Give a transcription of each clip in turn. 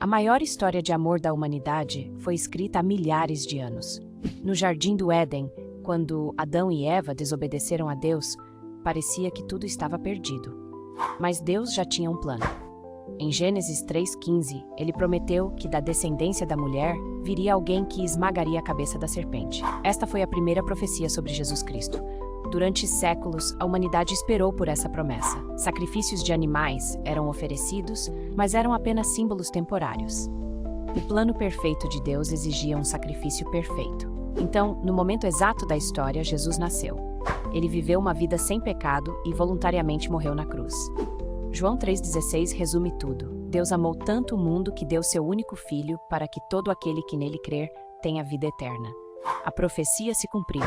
A maior história de amor da humanidade foi escrita há milhares de anos. No Jardim do Éden, quando Adão e Eva desobedeceram a Deus, parecia que tudo estava perdido. Mas Deus já tinha um plano. Em Gênesis 3:15, ele prometeu que da descendência da mulher viria alguém que esmagaria a cabeça da serpente. Esta foi a primeira profecia sobre Jesus Cristo. Durante séculos, a humanidade esperou por essa promessa. Sacrifícios de animais eram oferecidos, mas eram apenas símbolos temporários. O plano perfeito de Deus exigia um sacrifício perfeito. Então, no momento exato da história, Jesus nasceu. Ele viveu uma vida sem pecado e voluntariamente morreu na cruz. João 3,16 resume tudo. Deus amou tanto o mundo que deu seu único filho para que todo aquele que nele crer tenha vida eterna. A profecia se cumpriu.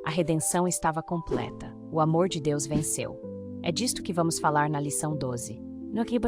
A redenção estava completa. O amor de Deus venceu. É disto que vamos falar na lição 12.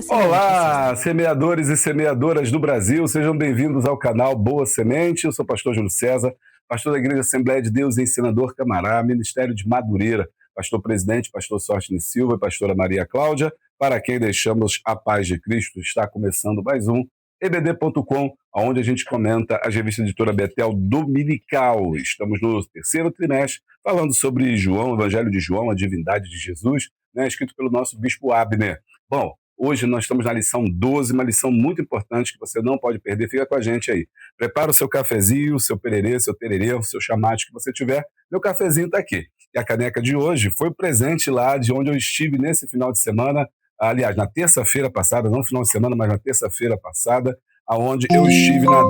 Olá, semeadores e semeadoras do Brasil, sejam bem-vindos ao canal Boa Semente. Eu sou o pastor Júlio César, pastor da Igreja Assembleia de Deus em Senador Camará, Ministério de Madureira, pastor-presidente, pastor Sóstenes Silva e pastora Maria Cláudia, para quem deixamos a paz de Cristo. Está começando mais um EBD.com, onde a gente comenta as revistas Editora Betel Dominical. Estamos no terceiro trimestre, falando sobre João, o Evangelho de João, a divindade de Jesus, escrito pelo nosso Bispo Abner. Bom, hoje nós estamos na lição 12, uma lição muito importante que você não pode perder. Fica com a gente aí. Prepara o seu cafezinho, seu pererê, seu tererê, o seu chamate que você tiver. Meu cafezinho está aqui. E a caneca de hoje foi o presente lá de onde eu estive nesse final de semana. Aliás, na terça-feira passada, não final de semana, mas na terça-feira passada, aonde eu estive na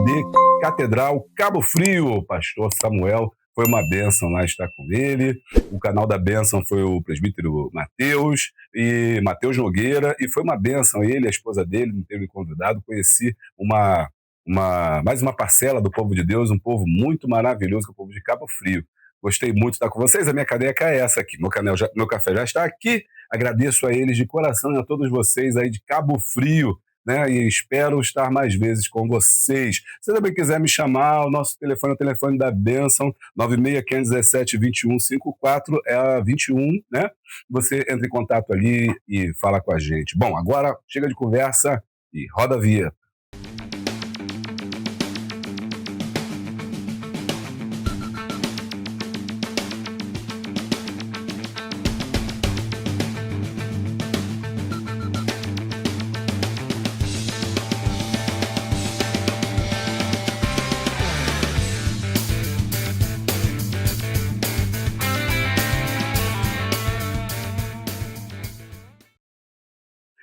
Catedral Cabo Frio. O pastor Samuel, foi uma bênção lá estar com ele. O canal da bênção foi o presbítero Mateus Nogueira, e foi uma bênção. Ele e a esposa dele me teve convidado. Conheci mais uma parcela do povo de Deus, um povo muito maravilhoso, que é o povo de Cabo Frio. Gostei muito de estar com vocês. A minha caneca é essa aqui. Meu café já está aqui. Agradeço a eles de coração e a todos vocês aí de Cabo Frio, e espero estar mais vezes com vocês. Se também quiser me chamar, o nosso telefone é o telefone da bênção, 96-517-2154, é a 21, Você entra em contato ali e fala com a gente. Bom, agora chega de conversa e roda a vinheta.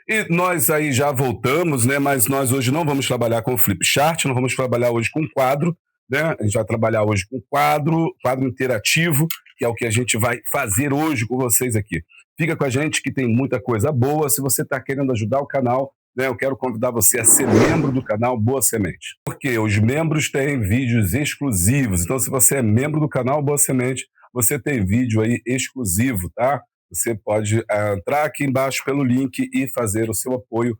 E nós aí já voltamos, mas nós hoje não vamos trabalhar com flip chart, não vamos trabalhar hoje com quadro, A gente vai trabalhar hoje com quadro interativo, que é o que a gente vai fazer hoje com vocês aqui. Fica com a gente que tem muita coisa boa. Se você está querendo ajudar o canal, eu quero convidar você a ser membro do canal Boa Semente. Porque os membros têm vídeos exclusivos. Então, se você é membro do canal Boa Semente, você tem vídeo aí exclusivo, tá? Você pode entrar aqui embaixo pelo link e fazer o seu apoio,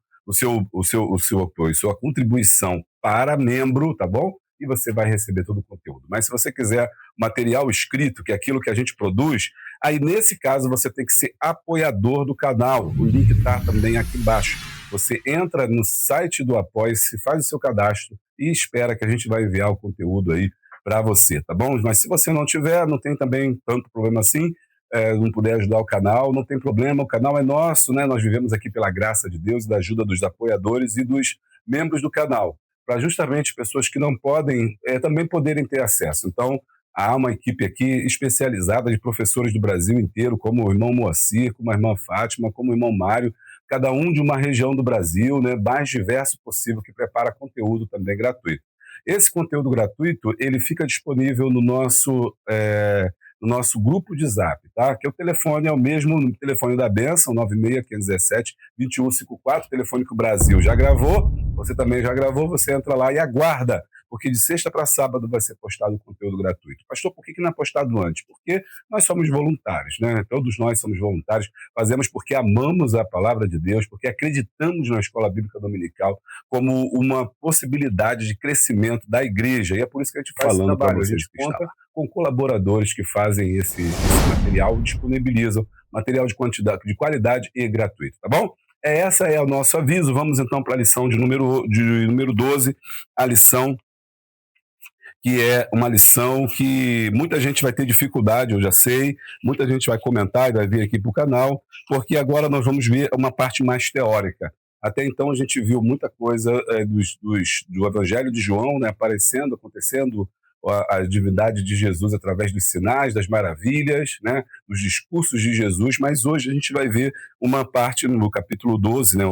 sua contribuição para membro, tá bom? E você vai receber todo o conteúdo. Mas se você quiser material escrito, que é aquilo que a gente produz, aí nesse caso você tem que ser apoiador do canal. O link está também aqui embaixo. Você entra no site do Apoia-se, faz o seu cadastro e espera que a gente vai enviar o conteúdo aí para você, tá bom? Mas se você não tiver, não tem também tanto problema assim, não puder ajudar o canal, não tem problema, o canal é nosso, Nós vivemos aqui pela graça de Deus e da ajuda dos apoiadores e dos membros do canal, para justamente pessoas que não podem também poderem ter acesso. Então, há uma equipe aqui especializada de professores do Brasil inteiro, como o irmão Moacir, como a irmã Fátima, como o irmão Mário, cada um de uma região do Brasil, mais diverso possível, que prepara conteúdo também gratuito. Esse conteúdo gratuito, ele fica disponível no nosso grupo de Zap, tá? Que o telefone é o mesmo telefone da bênção, 96-517-2154, telefone que o Brasil já gravou, você também já gravou, você entra lá e aguarda, porque de sexta para sábado vai ser postado o conteúdo gratuito. Pastor, por que não é postado antes? Porque nós somos voluntários, Todos nós somos voluntários, fazemos porque amamos a palavra de Deus, porque acreditamos na Escola Bíblica Dominical como uma possibilidade de crescimento da igreja, e é por isso que a gente faz esse trabalho. A gente conta com colaboradores que fazem esse material, disponibilizam material de qualidade e gratuito, tá bom? Essa é o nosso aviso. Vamos então para a lição de número 12, a lição que é uma lição que muita gente vai ter dificuldade, eu já sei, muita gente vai comentar e vai vir aqui para o canal, porque agora nós vamos ver uma parte mais teórica. Até então a gente viu muita coisa do Evangelho de João, né, aparecendo, acontecendo a divindade de Jesus através dos sinais, das maravilhas, né, dos discursos de Jesus, mas hoje a gente vai ver uma parte no capítulo 12, né,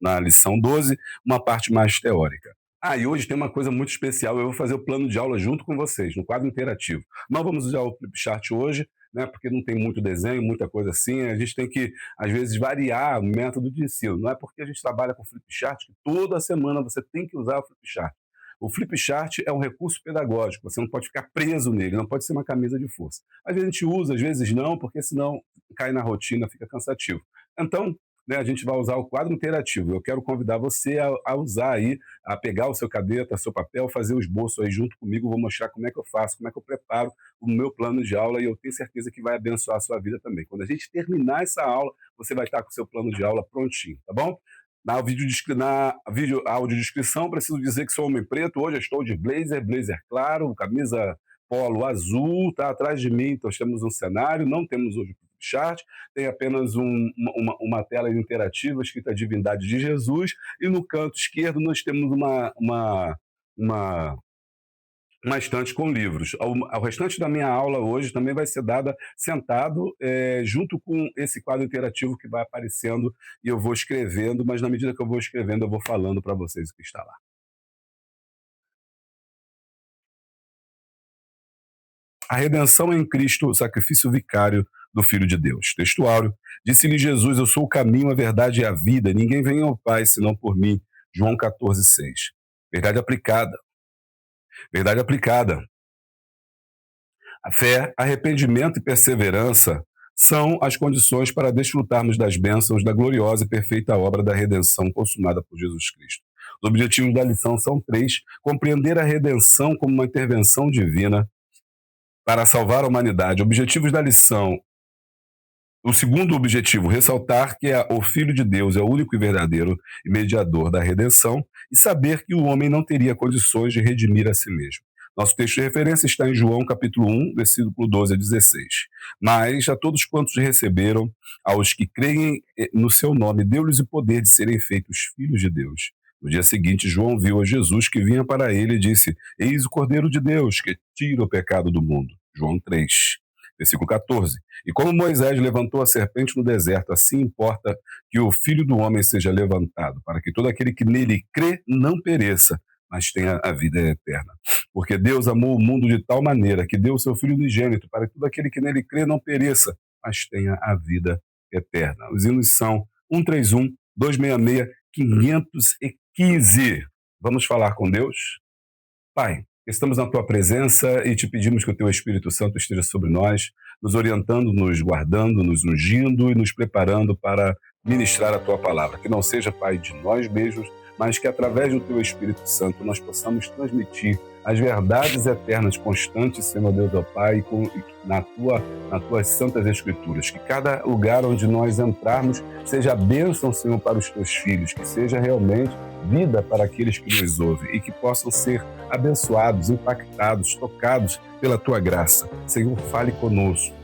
na lição 12, uma parte mais teórica. E hoje tem uma coisa muito especial. Eu vou fazer o plano de aula junto com vocês, no quadro interativo. Não vamos usar o Flipchart hoje, né, porque não tem muito desenho, muita coisa assim. A gente tem que, às vezes, variar o método de ensino. Não é porque a gente trabalha com o Flipchart que toda semana você tem que usar o Flipchart. O Flipchart é um recurso pedagógico, você não pode ficar preso nele, não pode ser uma camisa de força. Às vezes a gente usa, às vezes não, porque senão cai na rotina, fica cansativo. Então, né, a gente vai usar o quadro interativo. Eu quero convidar você a usar aí, a pegar o seu caneta, seu papel, fazer o esboço aí junto comigo. Vou mostrar como é que eu faço, como é que eu preparo o meu plano de aula e eu tenho certeza que vai abençoar a sua vida também. Quando a gente terminar essa aula, você vai estar com o seu plano de aula prontinho, tá bom? Na audiodescrição, preciso dizer que sou homem preto. Hoje eu estou de blazer claro, camisa polo azul, tá atrás de mim. Então temos um cenário, não temos hoje chat, tem apenas uma tela interativa escrita Divindade de Jesus, e no canto esquerdo nós temos uma estante com livros. O restante da minha aula hoje também vai ser dada sentado, junto com esse quadro interativo que vai aparecendo, e eu vou escrevendo, mas na medida que eu vou escrevendo, eu vou falando para vocês o que está lá. A redenção é em Cristo, o sacrifício vicário do Filho de Deus. Textuário. Disse-lhe Jesus, eu sou o caminho, a verdade e a vida. Ninguém vem ao Pai senão por mim. João 14,6. Verdade aplicada. Verdade aplicada. A fé, arrependimento e perseverança são as condições para desfrutarmos das bênçãos da gloriosa e perfeita obra da redenção consumada por Jesus Cristo. Os objetivos da lição são 3. Compreender a redenção como uma intervenção divina para salvar a humanidade. Objetivos da lição. O segundo objetivo, ressaltar que o Filho de Deus é o único e verdadeiro mediador da redenção e saber que o homem não teria condições de redimir a si mesmo. Nosso texto de referência está em João, capítulo 1, versículo 12 a 16. Mas a todos quantos receberam, aos que creem no seu nome, deu-lhes o poder de serem feitos filhos de Deus. No dia seguinte, João viu a Jesus que vinha para ele e disse, eis o Cordeiro de Deus, que tira o pecado do mundo. João 3, versículo 14. E como Moisés levantou a serpente no deserto, assim importa que o Filho do Homem seja levantado, para que todo aquele que nele crê não pereça, mas tenha a vida eterna. Porque Deus amou o mundo de tal maneira que deu o seu Filho unigênito, para que todo aquele que nele crê não pereça, mas tenha a vida eterna. Os hinos são 131, 266, 515. Vamos falar com Deus? Pai, estamos na tua presença e te pedimos que o teu Espírito Santo esteja sobre nós, nos orientando, nos guardando, nos ungindo e nos preparando para ministrar a tua palavra. Que não seja, Pai, de nós mesmos, mas que através do teu Espírito Santo nós possamos transmitir as verdades eternas constantes, Senhor Deus, ó Pai, nas tuas santas escrituras. Que cada lugar onde nós entrarmos seja bênção, Senhor, para os teus filhos, que seja realmente vida para aqueles que nos ouvem e que possam ser abençoados, impactados, tocados pela tua graça. Senhor, fale conosco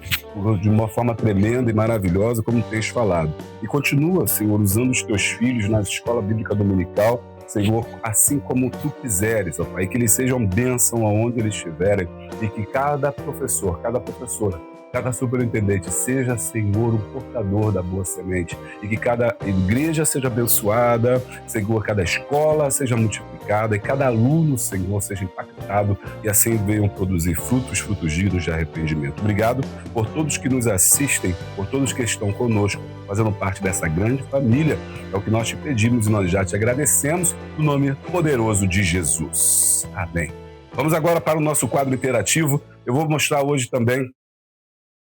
de uma forma tremenda e maravilhosa, como tens falado. E continua, Senhor, usando os teus filhos na escola bíblica dominical, Senhor, assim como tu quiseres, ó Pai, que eles sejam bênção aonde eles estiverem e que cada professor, cada professora, cada superintendente seja, Senhor, um portador da boa semente e que cada igreja seja abençoada, Senhor, cada escola seja multiplicada e cada aluno, Senhor, seja impactado e assim venham produzir frutos dignos de arrependimento. Obrigado por todos que nos assistem, por todos que estão conosco, fazendo parte dessa grande família. É o que nós te pedimos e nós já te agradecemos no nome poderoso de Jesus. Amém. Vamos agora para o nosso quadro interativo. Eu vou mostrar hoje também.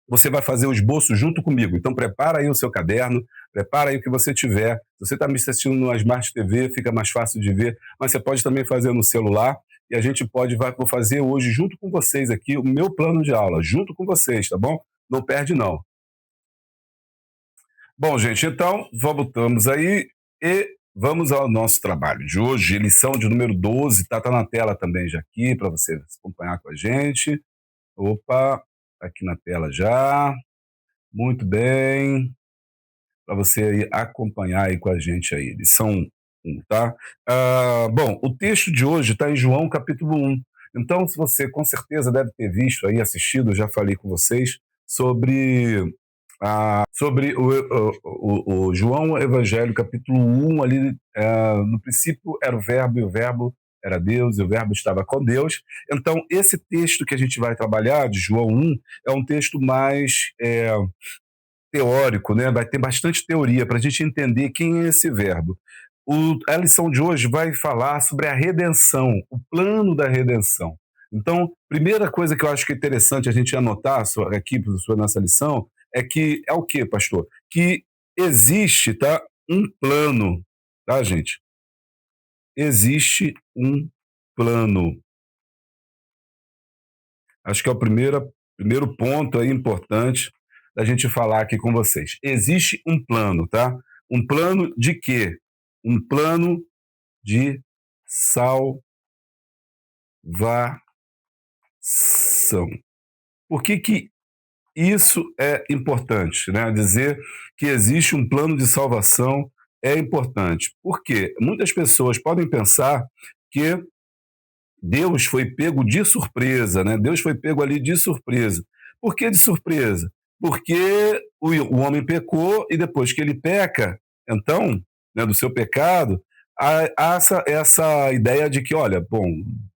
Você vai fazer o esboço junto comigo. Então, prepara aí o seu caderno, prepara aí o que você tiver. Se você está me assistindo no Smart TV, fica mais fácil de ver, mas você pode também fazer no celular. E a gente vou fazer hoje, junto com vocês aqui, o meu plano de aula, junto com vocês, tá bom? Não perde, não. Bom, gente, então voltamos aí e vamos ao nosso trabalho de hoje, lição de número 12, tá na tela também já aqui para você acompanhar com a gente. Opa, tá aqui na tela já. Muito bem, para você aí acompanhar aí com a gente aí. Lição 1, tá? Bom, o texto de hoje está em João capítulo 1. Então, se você com certeza deve ter visto aí, assistido, eu já falei com vocês sobre sobre o João Evangelho, capítulo 1, ali, no princípio era o Verbo, e o Verbo era Deus, e o Verbo estava com Deus. Então, esse texto que a gente vai trabalhar, de João 1, é um texto mais teórico, né? Vai ter bastante teoria para a gente entender quem é esse Verbo. A lição de hoje vai falar sobre a redenção, o plano da redenção. Então, primeira coisa que eu acho que é interessante a gente anotar aqui sobre nossa lição é que é o que, pastor? Que existe, tá, um plano, tá, gente? Existe um plano. Acho que é o primeiro ponto aí importante da gente falar aqui com vocês. Existe um plano, tá? Um plano de quê? Um plano de salvação. Por que isso é importante, né? Dizer que existe um plano de salvação é importante. Por quê? Muitas pessoas podem pensar que Deus foi pego de surpresa, né? Deus foi pego ali de surpresa. Por que de surpresa? Porque o homem pecou e depois que ele peca, então, né, do seu pecado, há essa ideia de que, olha, bom,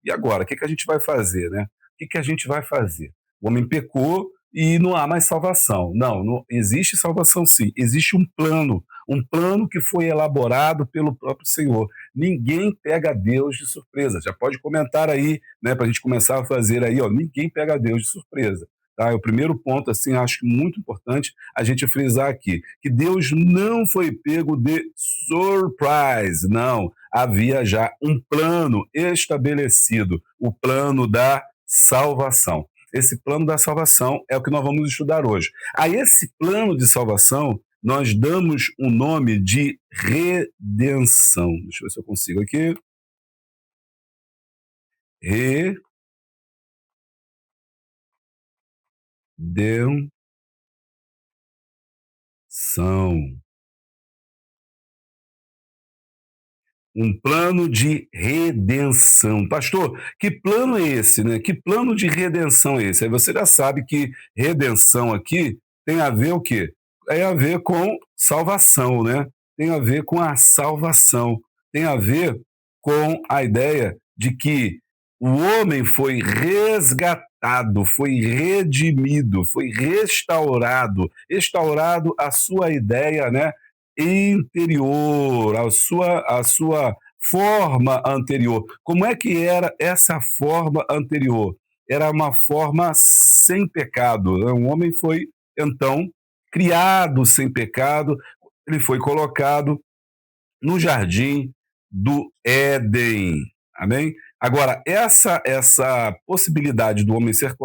e agora? O que a gente vai fazer, né? O que a gente vai fazer? O homem pecou e não há mais salvação. Não, não existe salvação sim. Existe um plano que foi elaborado pelo próprio Senhor. Ninguém pega Deus de surpresa. Já pode comentar aí, né, para a gente começar a fazer aí, ó, ninguém pega Deus de surpresa. Tá? É o primeiro ponto, assim, acho muito importante a gente frisar aqui, que Deus não foi pego de surprise, não. Havia já um plano estabelecido, o plano da salvação. Esse plano da salvação é o que nós vamos estudar hoje. A esse plano de salvação, nós damos um nome de redenção. Deixa eu ver se eu consigo aqui. Redenção. Um plano de redenção. Pastor, que plano é esse, né? Que plano de redenção é esse? Aí você já sabe que redenção aqui tem a ver o quê? Tem a ver com salvação, né? Tem a ver com a salvação. Tem a ver com a ideia de que o homem foi resgatado, foi redimido, foi restaurado, restaurado a sua ideia, né, interior, a sua forma anterior. Como é que era essa forma anterior? Era uma forma sem pecado, né? Um homem foi, então, criado sem pecado, ele foi colocado no jardim do Éden. Amém? Agora, essa possibilidade do homem ser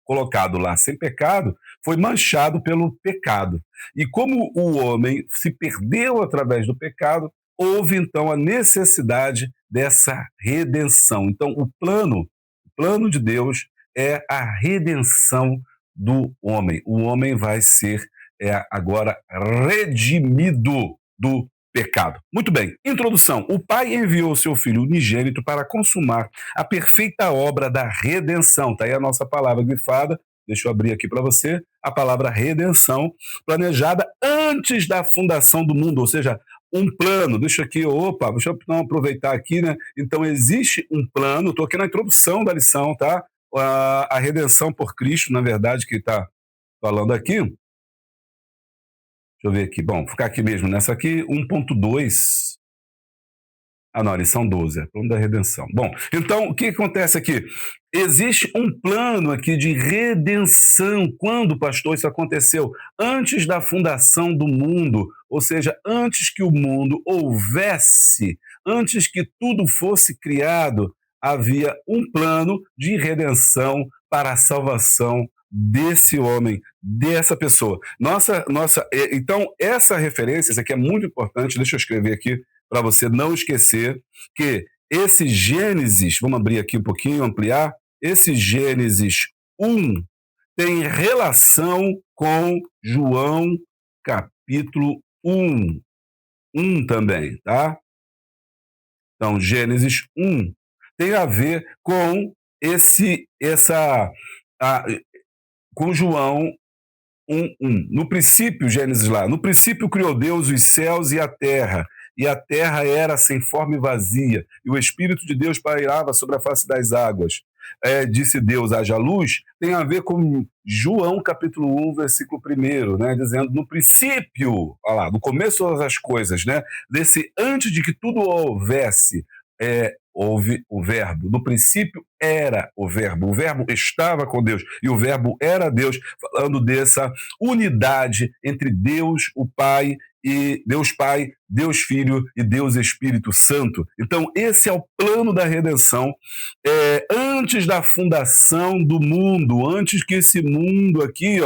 colocado lá sem pecado, foi manchado pelo pecado. E como o homem se perdeu através do pecado, houve então a necessidade dessa redenção. Então, o plano de Deus é a redenção do homem. O homem vai ser agora redimido do pecado. Muito bem, introdução. O Pai enviou seu Filho unigênito para consumar a perfeita obra da redenção. Está aí a nossa palavra grifada. Deixa eu abrir aqui para você. A palavra redenção, planejada antes da fundação do mundo, ou seja, um plano. Deixa eu não aproveitar aqui, né? Então, existe um plano, estou aqui na introdução da lição, tá? A redenção por Cristo, na verdade, que está falando aqui. Deixa eu ver aqui. Bom, ficar aqui mesmo nessa aqui, 1.2. Não, eles são 12, é o plano da redenção. Bom, então, o que acontece aqui? Existe um plano aqui de redenção. Quando, pastor, isso aconteceu? Antes da fundação do mundo, ou seja, antes que o mundo houvesse, antes que tudo fosse criado, havia um plano de redenção para a salvação desse homem, dessa pessoa. Então, essa referência, isso aqui é muito importante, deixa eu escrever aqui para você não esquecer que esse Gênesis, vamos abrir aqui um pouquinho, ampliar, esse Gênesis 1 tem relação com João capítulo 1. 1 também, tá? Então, Gênesis 1 tem a ver com com João 1:1. No princípio, Gênesis lá, no princípio criou Deus os céus e a terra era sem forma e vazia, e o Espírito de Deus pairava sobre a face das águas. Disse Deus, haja luz, tem a ver com João capítulo 1, versículo 1, né, dizendo, no princípio, olha lá, no começo de todas as coisas, né, antes de que tudo houvesse, houve o verbo. No princípio era o verbo estava com Deus e o verbo era Deus, falando dessa unidade entre Deus, o Pai, e Deus Pai, Deus Filho e Deus Espírito Santo. Então, esse é o plano da redenção. Antes da fundação do mundo, antes que esse mundo aqui,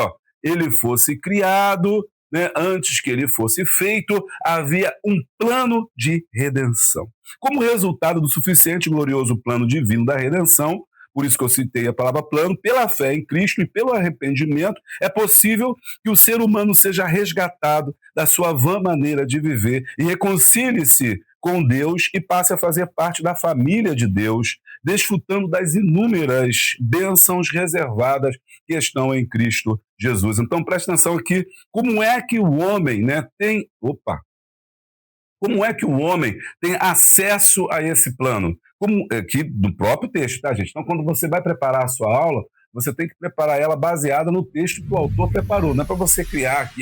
ele fosse criado, né, antes que ele fosse feito, havia um plano de redenção. Como resultado do suficiente e glorioso plano divino da redenção, por isso que eu citei a palavra plano, pela fé em Cristo e pelo arrependimento, é possível que o ser humano seja resgatado da sua vã maneira de viver e reconcilie-se com Deus e passe a fazer parte da família de Deus, desfrutando das inúmeras bênçãos reservadas que estão em Cristo Jesus. Então, presta atenção aqui, como é que o homem, né, como é que o homem tem acesso a esse plano? Aqui do próprio texto, tá, gente? Então, quando você vai preparar a sua aula, você tem que preparar ela baseada no texto que o autor preparou. Não é para você criar aqui,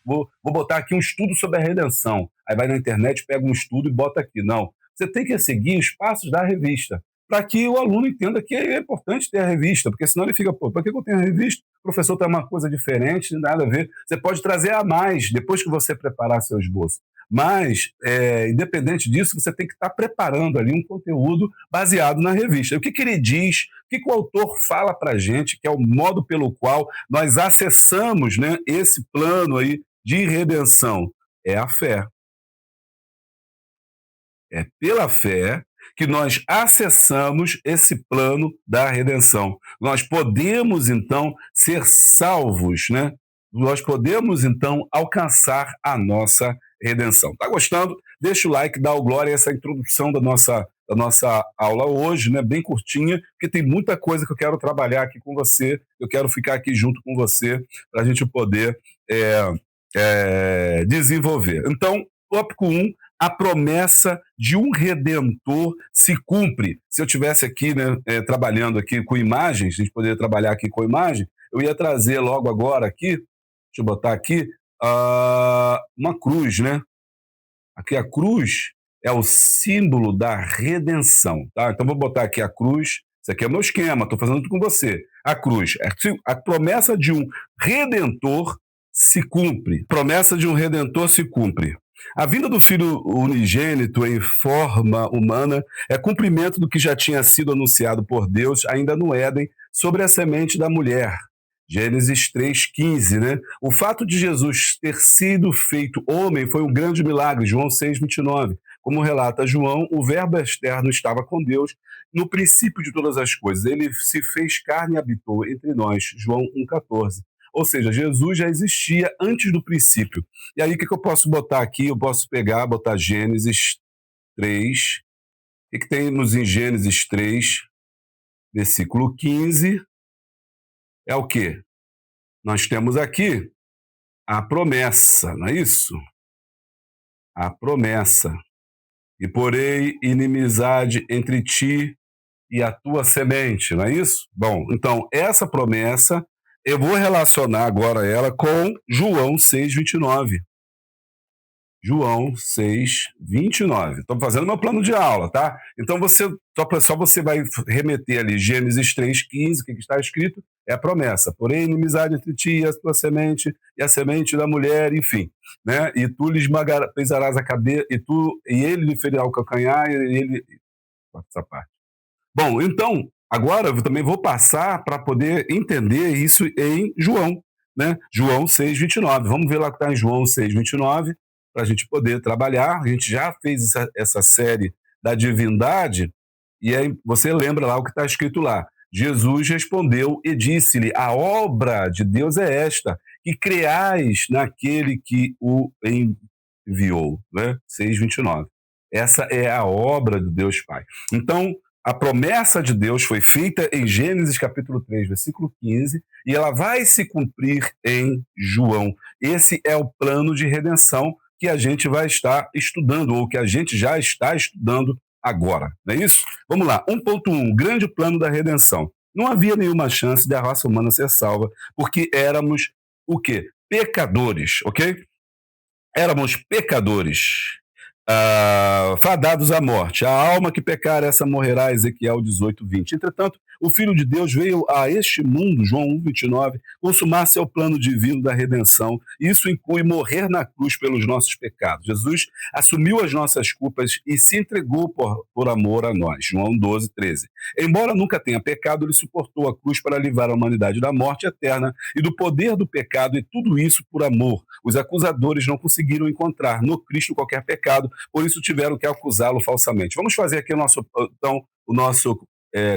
vou botar aqui um estudo sobre a redenção. Aí vai na internet, pega um estudo e bota aqui. Não. Você tem que seguir os passos da revista, para que o aluno entenda que é importante ter a revista, porque senão ele fica, para que eu tenho a revista? O professor tem uma coisa diferente, nada a ver. Você pode trazer a mais depois que você preparar seu esboço. Mas, independente disso, você tem que estar preparando ali um conteúdo baseado na revista. O que ele diz, o que o autor fala para a gente, que é o modo pelo qual nós acessamos, né, esse plano aí de redenção? É a fé. É pela fé que nós acessamos esse plano da redenção. Nós podemos, então, ser salvos, né? Nós podemos, então, alcançar a nossa redenção. Está gostando? Deixa o like, dá o glória a essa introdução da nossa aula hoje, né? Bem curtinha, porque tem muita coisa que eu quero trabalhar aqui com você, eu quero ficar aqui junto com você para a gente poder desenvolver. Então, tópico 1, a promessa de um redentor se cumpre. Se eu tivesse aqui, né, trabalhando aqui com imagens, a gente poderia trabalhar aqui com imagem, eu ia trazer logo agora aqui, deixa eu botar aqui, uma cruz, né? Aqui a cruz é o símbolo da redenção, tá? Então vou botar aqui a cruz, isso aqui é o meu esquema, estou fazendo tudo com você. A cruz, a promessa de um redentor se cumpre. Promessa de um redentor se cumpre. A vinda do Filho unigênito em forma humana é cumprimento do que já tinha sido anunciado por Deus ainda no Éden sobre a semente da mulher. Gênesis 3,15, né? O fato de Jesus ter sido feito homem foi um grande milagre, João 6,29. Como relata João, o verbo externo estava com Deus no princípio de todas as coisas. Ele se fez carne e habitou entre nós, João 1,14. Ou seja, Jesus já existia antes do princípio. E aí, o que eu posso botar aqui? Eu posso botar Gênesis 3. O que temos em Gênesis 3, versículo 15? É o quê? Nós temos aqui a promessa, não é isso? A promessa. E porei inimizade entre ti e a tua semente, não é isso? Bom, então, essa promessa, eu vou relacionar agora ela com João 6,29. João 6,29. Estou fazendo meu plano de aula, tá? Então, só você vai remeter ali Gênesis 3,15, o que está escrito? É a promessa. Porém, inimizade entre ti e a tua semente, e a semente da mulher, enfim. Né? E tu lhe pisarás a cabeça, e ele lhe ferirá o calcanhar, e ele... Essa parte. Bom, então, agora eu também vou passar para poder entender isso em João. né? João 6:29. Vamos ver lá o que está em João 6:29, para a gente poder trabalhar. A gente já fez essa série da divindade, e aí você lembra lá o que está escrito lá. Jesus respondeu e disse-lhe: a obra de Deus é esta, que creais naquele que o enviou. Né? 6:29. Essa é a obra de Deus Pai. Então, a promessa de Deus foi feita em Gênesis capítulo 3, versículo 15, e ela vai se cumprir em João. Esse é o plano de redenção que a gente vai estar estudando, ou que a gente já está estudando agora. Não é isso? Vamos lá. 1.1, grande plano da redenção. Não havia nenhuma chance da raça humana ser salva, porque éramos o quê? Pecadores, ok? Éramos pecadores, fadados à morte. A alma que pecar, essa morrerá, Ezequiel 18:20. Entretanto, o Filho de Deus veio a este mundo, João 1:29, consumar seu plano divino da redenção. Isso inclui morrer na cruz pelos nossos pecados. Jesus assumiu as nossas culpas e se entregou por amor a nós, João 12:13. Embora nunca tenha pecado, ele suportou a cruz para livrar a humanidade da morte eterna e do poder do pecado, e tudo isso por amor. Os acusadores não conseguiram encontrar no Cristo qualquer pecado, por isso tiveram que acusá-lo falsamente. Vamos fazer aqui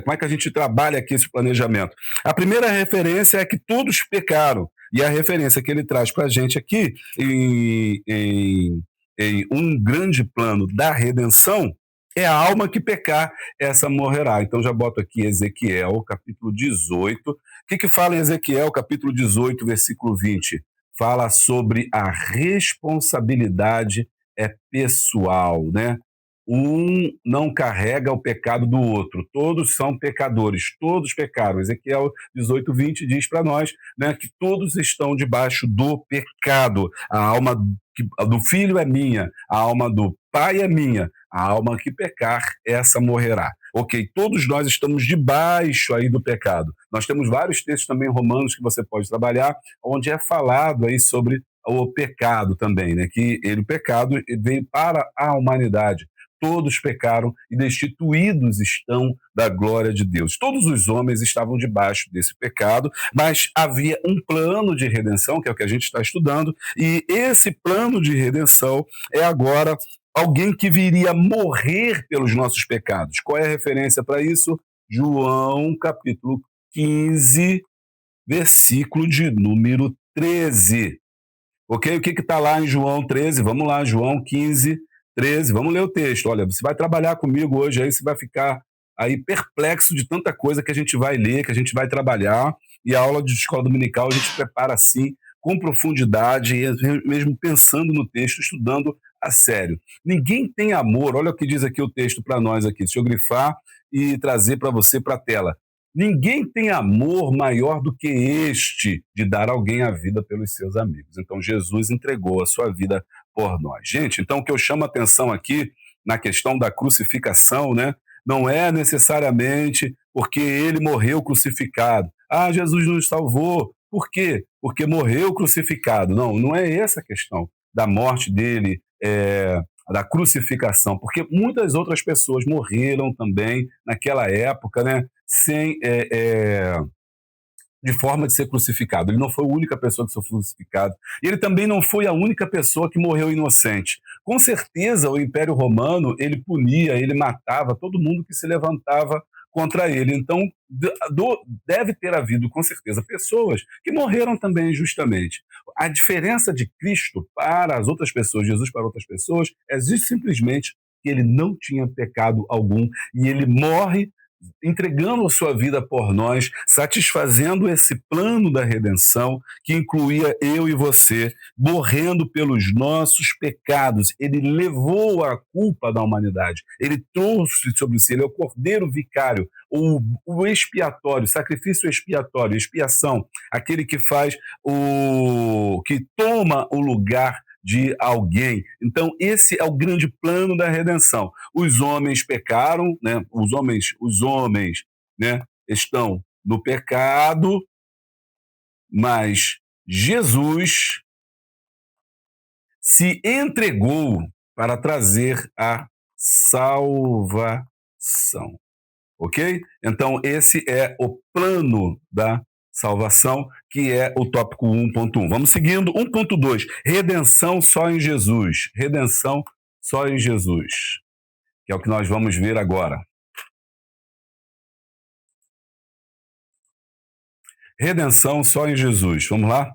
como é que a gente trabalha aqui esse planejamento? A primeira referência é que todos pecaram, e a referência que ele traz para a gente aqui em um grande plano da redenção é a alma que pecar, essa morrerá. Então já boto aqui Ezequiel, capítulo 18. O que fala em Ezequiel, capítulo 18, versículo 20? Fala sobre a responsabilidade pessoal, né? Um não carrega o pecado do outro. Todos são pecadores, todos pecaram. Ezequiel 18:20 diz para nós, né, que todos estão debaixo do pecado. A alma do filho é minha, a alma do pai é minha. A alma que pecar, essa morrerá. Ok, todos nós estamos debaixo aí do pecado. Nós temos vários textos também romanos que você pode trabalhar, onde é falado aí sobre o pecado também, né? Que o pecado veio para a humanidade. Todos pecaram e destituídos estão da glória de Deus. Todos os homens estavam debaixo desse pecado, mas havia um plano de redenção, que é o que a gente está estudando, e esse plano de redenção é agora alguém que viria morrer pelos nossos pecados. Qual é a referência para isso? João, capítulo 15, versículo de número 13. Ok? O que está lá em João 13? Vamos lá, João 15, 13. Vamos ler o texto. Olha, você vai trabalhar comigo hoje, aí você vai ficar aí perplexo de tanta coisa que a gente vai ler, que a gente vai trabalhar. E a aula de escola dominical a gente prepara assim, com profundidade, mesmo pensando no texto, estudando a sério. Ninguém tem amor. Olha o que diz aqui o texto para nós aqui. Deixa eu grifar e trazer para você para a tela. Ninguém tem amor maior do que este de dar alguém a vida pelos seus amigos. Então, Jesus entregou a sua vida por nós. Gente, então o que eu chamo a atenção aqui na questão da crucificação, né? Não é necessariamente porque ele morreu crucificado. Ah, Jesus nos salvou. Por quê? Porque morreu crucificado. Não, não é essa a questão da morte dele, da crucificação, porque muitas outras pessoas morreram também naquela época, né? Sem de forma de ser crucificado. Ele não foi a única pessoa que foi crucificado. E ele também não foi a única pessoa que morreu inocente. Com certeza, o Império Romano, ele punia, ele matava todo mundo que se levantava contra ele. Então, deve ter havido, com certeza, pessoas que morreram também injustamente. A diferença de Cristo para as outras pessoas, Jesus para outras pessoas, é simplesmente que ele não tinha pecado algum e ele morre entregando a sua vida por nós, satisfazendo esse plano da redenção que incluía eu e você, morrendo pelos nossos pecados. Ele levou a culpa da humanidade, ele trouxe sobre si, ele é o cordeiro vicário, o expiatório, sacrifício expiatório, expiação, aquele que que toma o lugar de alguém. Então, esse é o grande plano da redenção. Os homens pecaram, né? Os homens, né, estão no pecado, mas Jesus se entregou para trazer a salvação. Ok? Então, esse é o plano da salvação, que é o tópico 1.1. Vamos seguindo. 1.2, redenção só em Jesus. Redenção só em Jesus, que é o que nós vamos ver agora. Redenção só em Jesus. Vamos lá?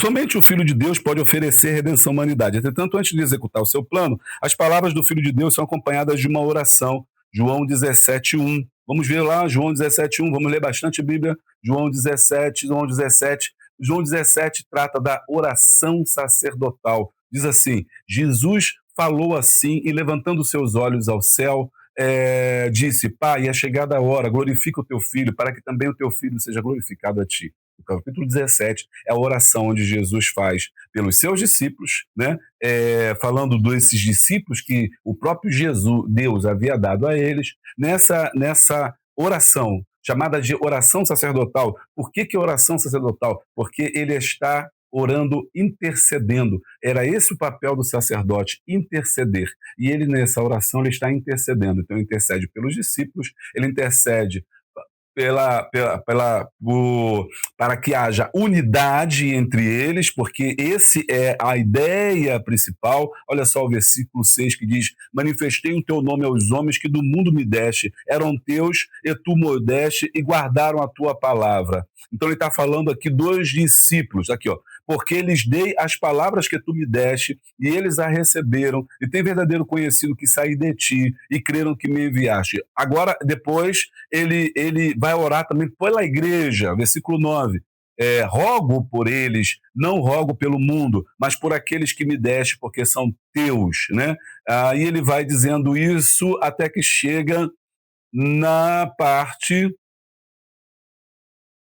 Somente o Filho de Deus pode oferecer redenção à humanidade. Entretanto, antes de executar o seu plano, as palavras do Filho de Deus são acompanhadas de uma oração. João 17:1. Vamos ver lá, João 17:1. Vamos ler bastante Bíblia. João 17, João 17. João 17 trata da oração sacerdotal. Diz assim: Jesus falou assim e, levantando seus olhos ao céu, disse: Pai, é chegada a hora, glorifica o teu filho, para que também o teu filho seja glorificado a ti. O capítulo 17 é a oração onde Jesus faz pelos seus discípulos, né? Falando desses discípulos que o próprio Jesus, Deus, havia dado a eles, nessa oração, chamada de oração sacerdotal. Por que oração sacerdotal? Porque ele está orando, intercedendo. Era esse o papel do sacerdote, interceder. E ele, nessa oração, ele está intercedendo. Então, ele intercede pelos discípulos, ele intercede para que haja unidade entre eles, porque esse é a ideia principal. Olha só o versículo 6 que diz: manifestei o teu nome aos homens que do mundo me deste, eram teus e tu me deste e guardaram a tua palavra. Então ele está falando aqui dos discípulos, aqui ó, porque lhes dei as palavras que tu me deste, e eles a receberam, e tem verdadeiro conhecido que saí de ti, e creram que me enviaste. Agora, depois, ele vai orar também pela igreja, versículo 9. Rogo por eles, não rogo pelo mundo, mas por aqueles que me deste, porque são teus, né? E ele vai dizendo isso até que chega na parte: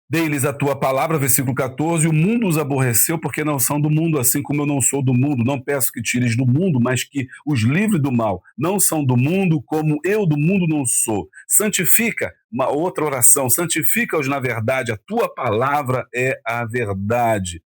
dei-lhes a tua palavra, versículo 14, o mundo os aborreceu porque não são do mundo, assim como eu não sou do mundo. Não peço que tires do mundo, mas que os livre do mal. Não são do mundo, como eu do mundo não sou. Santifica, uma outra oração, santifica-os na verdade, a tua palavra é a verdade.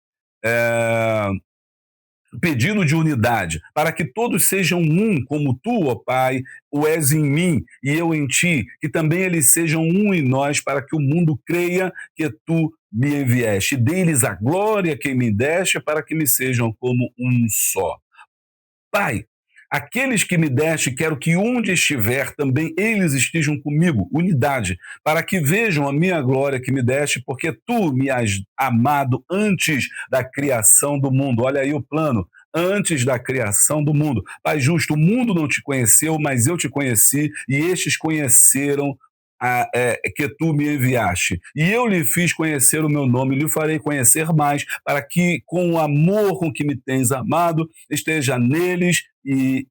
Pedido de unidade, para que todos sejam um, como tu, ó Pai, o és em mim e eu em ti, que também eles sejam um em nós, para que o mundo creia que tu me enviaste. Dê-lhes a glória que me deste, para que me sejam como um só. Pai, aqueles que me deste, quero que onde estiver também eles estejam comigo, unidade, para que vejam a minha glória que me deste, porque tu me has amado antes da criação do mundo. Olha aí o plano. Antes da criação do mundo. Pai justo, o mundo não te conheceu, mas eu te conheci, e estes conheceram que tu me enviaste. E eu lhe fiz conhecer o meu nome, lhe farei conhecer mais, para que com o amor com que me tens amado, esteja neles e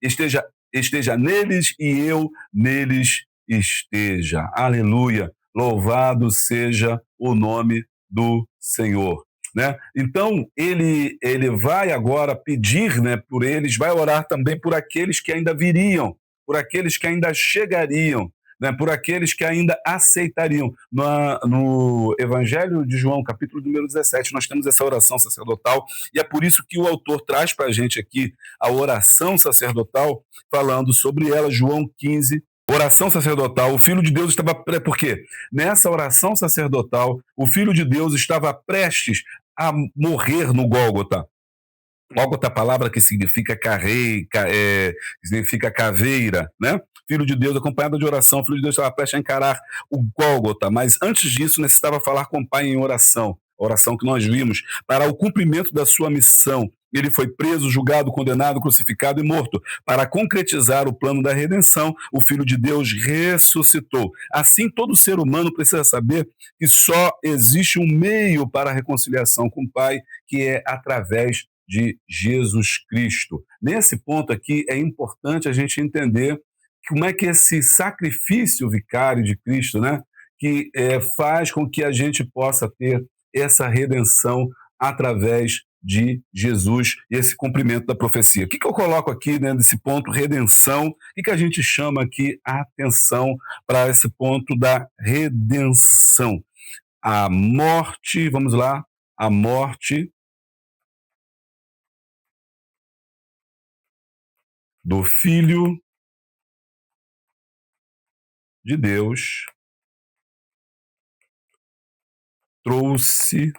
eu neles esteja. Aleluia. Louvado seja o nome do Senhor. Né? Então, ele vai agora pedir, né, por eles, vai orar também por aqueles que ainda viriam, por aqueles que ainda chegariam, né, por aqueles que ainda aceitariam. No Evangelho de João, capítulo número 17, nós temos essa oração sacerdotal, e é por isso que o autor traz para a gente aqui a oração sacerdotal, falando sobre ela, João 15, oração sacerdotal. O Filho de Deus estava... Por quê? Nessa oração sacerdotal, o Filho de Deus estava prestes a morrer no Gólgota. Gólgota é a palavra que significa significa caveira, né? Filho de Deus, acompanhado de oração, o Filho de Deus estava prestes a encarar o Gólgota, mas antes disso necessitava falar com o Pai em oração, a oração que nós vimos, para o cumprimento da sua missão. Ele foi preso, julgado, condenado, crucificado e morto. Para concretizar o plano da redenção, o Filho de Deus ressuscitou. Assim, todo ser humano precisa saber que só existe um meio para a reconciliação com o Pai, que é através de Jesus Cristo. Nesse ponto aqui, é importante a gente entender como é que esse sacrifício vicário de Cristo, né, que faz com que a gente possa ter essa redenção através de Jesus e esse cumprimento da profecia. O que eu coloco aqui, né, nesse ponto, redenção? O que a gente chama aqui a atenção para esse ponto da redenção? A morte, vamos lá, a morte do Filho de Deus trouxe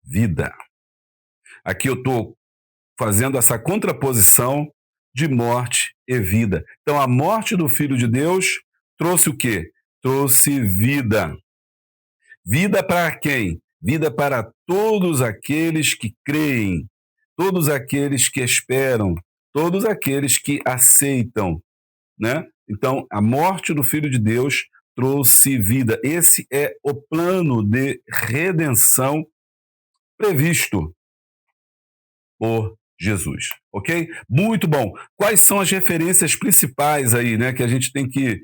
vida. Aqui eu estou fazendo essa contraposição de morte e vida. Então, a morte do Filho de Deus trouxe o quê? Trouxe vida. Vida para quem? Vida para todos aqueles que creem, todos aqueles que esperam, todos aqueles que aceitam, né? Então, a morte do Filho de Deus trouxe vida. Esse é o plano de redenção previsto por Jesus, ok? Muito bom. Quais são as referências principais aí, né, que a gente tem que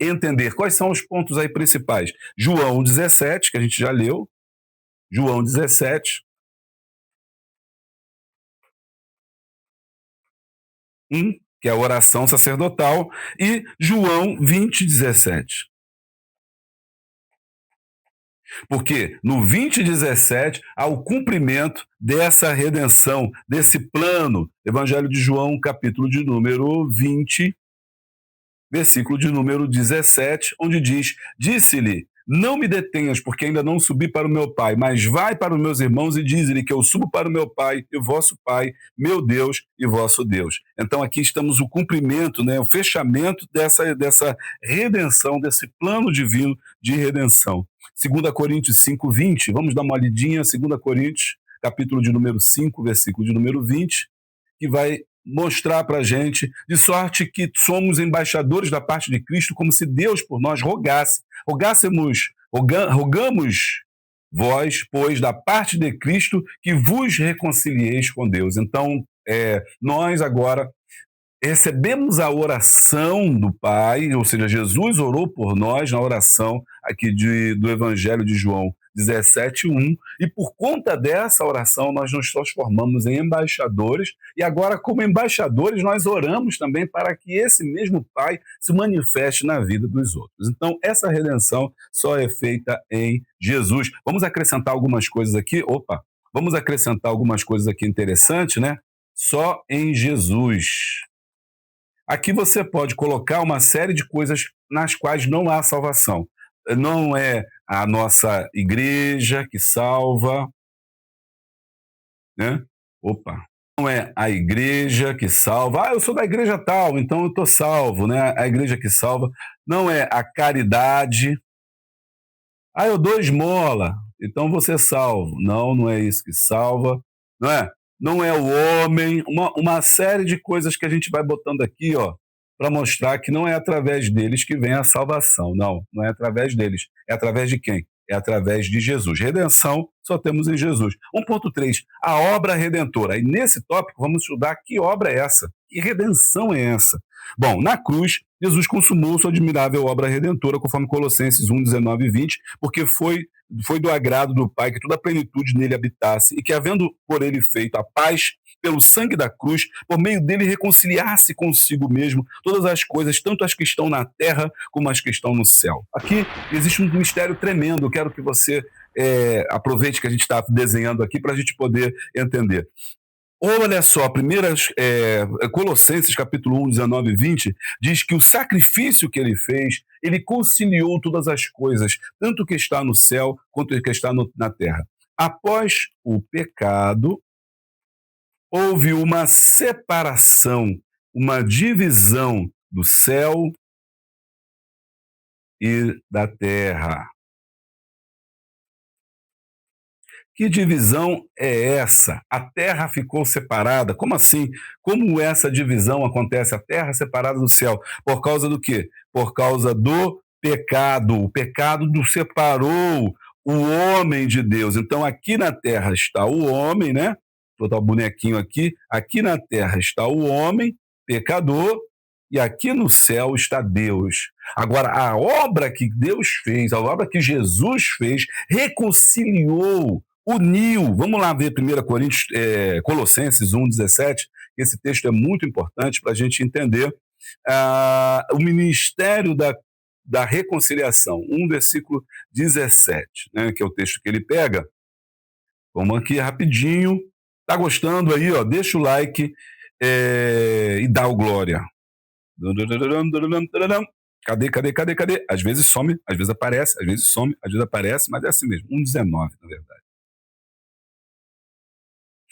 entender? Quais são os pontos aí principais? João 17, que a gente já leu. João 17, 1, que é a oração sacerdotal, e João 20, 17. Porque no 20:17 há o cumprimento dessa redenção, desse plano. Evangelho de João, capítulo de número 20, versículo de número 17, onde diz: Disse-lhe, não me detenhas, porque ainda não subi para o meu Pai, mas vai para os meus irmãos e diz-lhe que eu subo para o meu Pai e vosso Pai, meu Deus e vosso Deus. Então aqui estamos o cumprimento, né, o fechamento dessa redenção, desse plano divino de redenção. 2 Coríntios 5:20, vamos dar uma olhadinha, 2 Coríntios, capítulo de número 5, versículo de número 20, que vai mostrar para a gente, de sorte que somos embaixadores da parte de Cristo, como se Deus por nós rogamos vós, pois, da parte de Cristo, que vos reconcilieis com Deus. Então, nós agora recebemos a oração do Pai, ou seja, Jesus orou por nós na oração aqui do Evangelho de João 17:1, e por conta dessa oração nós nos transformamos em embaixadores, e agora como embaixadores nós oramos também para que esse mesmo Pai se manifeste na vida dos outros. Então essa redenção só é feita em Jesus. Vamos acrescentar algumas coisas aqui, vamos acrescentar algumas coisas aqui interessantes, né? Só em Jesus. Aqui você pode colocar uma série de coisas nas quais não há salvação. Não é a nossa igreja que salva, né? Não é a igreja que salva. Eu sou da igreja tal, então eu estou salvo, né? A igreja que salva. Não é a caridade. Eu dou esmola, então você é salvo. Não, não é isso que salva, não é? Não é o homem, uma série de coisas que a gente vai botando aqui, para mostrar que não é através deles que vem a salvação. Não, não é através deles. É através de quem? É através de Jesus. Redenção só temos em Jesus. 1.3, a obra redentora. E nesse tópico vamos estudar que obra é essa, que redenção é essa. Bom, na cruz, Jesus consumou sua admirável obra redentora, conforme Colossenses 1, 19 e 20, porque foi do agrado do Pai que toda a plenitude nele habitasse, e que, havendo por ele feito a paz pelo sangue da cruz, por meio dele reconciliar-se consigo mesmo todas as coisas, tanto as que estão na terra como as que estão no céu. Aqui existe um mistério tremendo, eu quero que você aproveite que a gente está desenhando aqui para a gente poder entender. Olha só, Colossenses capítulo 1, 19 e 20, diz que o sacrifício que ele fez, ele conciliou todas as coisas, tanto o que está no céu quanto o que está na terra. Após o pecado, houve uma separação, uma divisão do céu e da terra. Que divisão é essa? A terra ficou separada? Como assim? Como essa divisão acontece? A terra separada do céu. Por causa do quê? Por causa do pecado. O pecado separou o homem de Deus. Então, aqui na terra está o homem, né? Vou botar o bonequinho aqui. Aqui na terra está o homem, pecador, e aqui no céu está Deus. Agora, a obra que Deus fez, a obra que Jesus fez, reconciliou, uniu. Vamos lá ver 1 Coríntios, Colossenses 1, 17. Esse texto é muito importante para a gente entender o ministério da reconciliação. 1, versículo 17, né, que é o texto que ele pega. Vamos aqui rapidinho. Tá gostando aí? Deixa o like e dá o glória. Cadê, cadê, cadê, cadê? Às vezes some, às vezes aparece, às vezes some, às vezes aparece, mas é assim mesmo, 1,19, na verdade.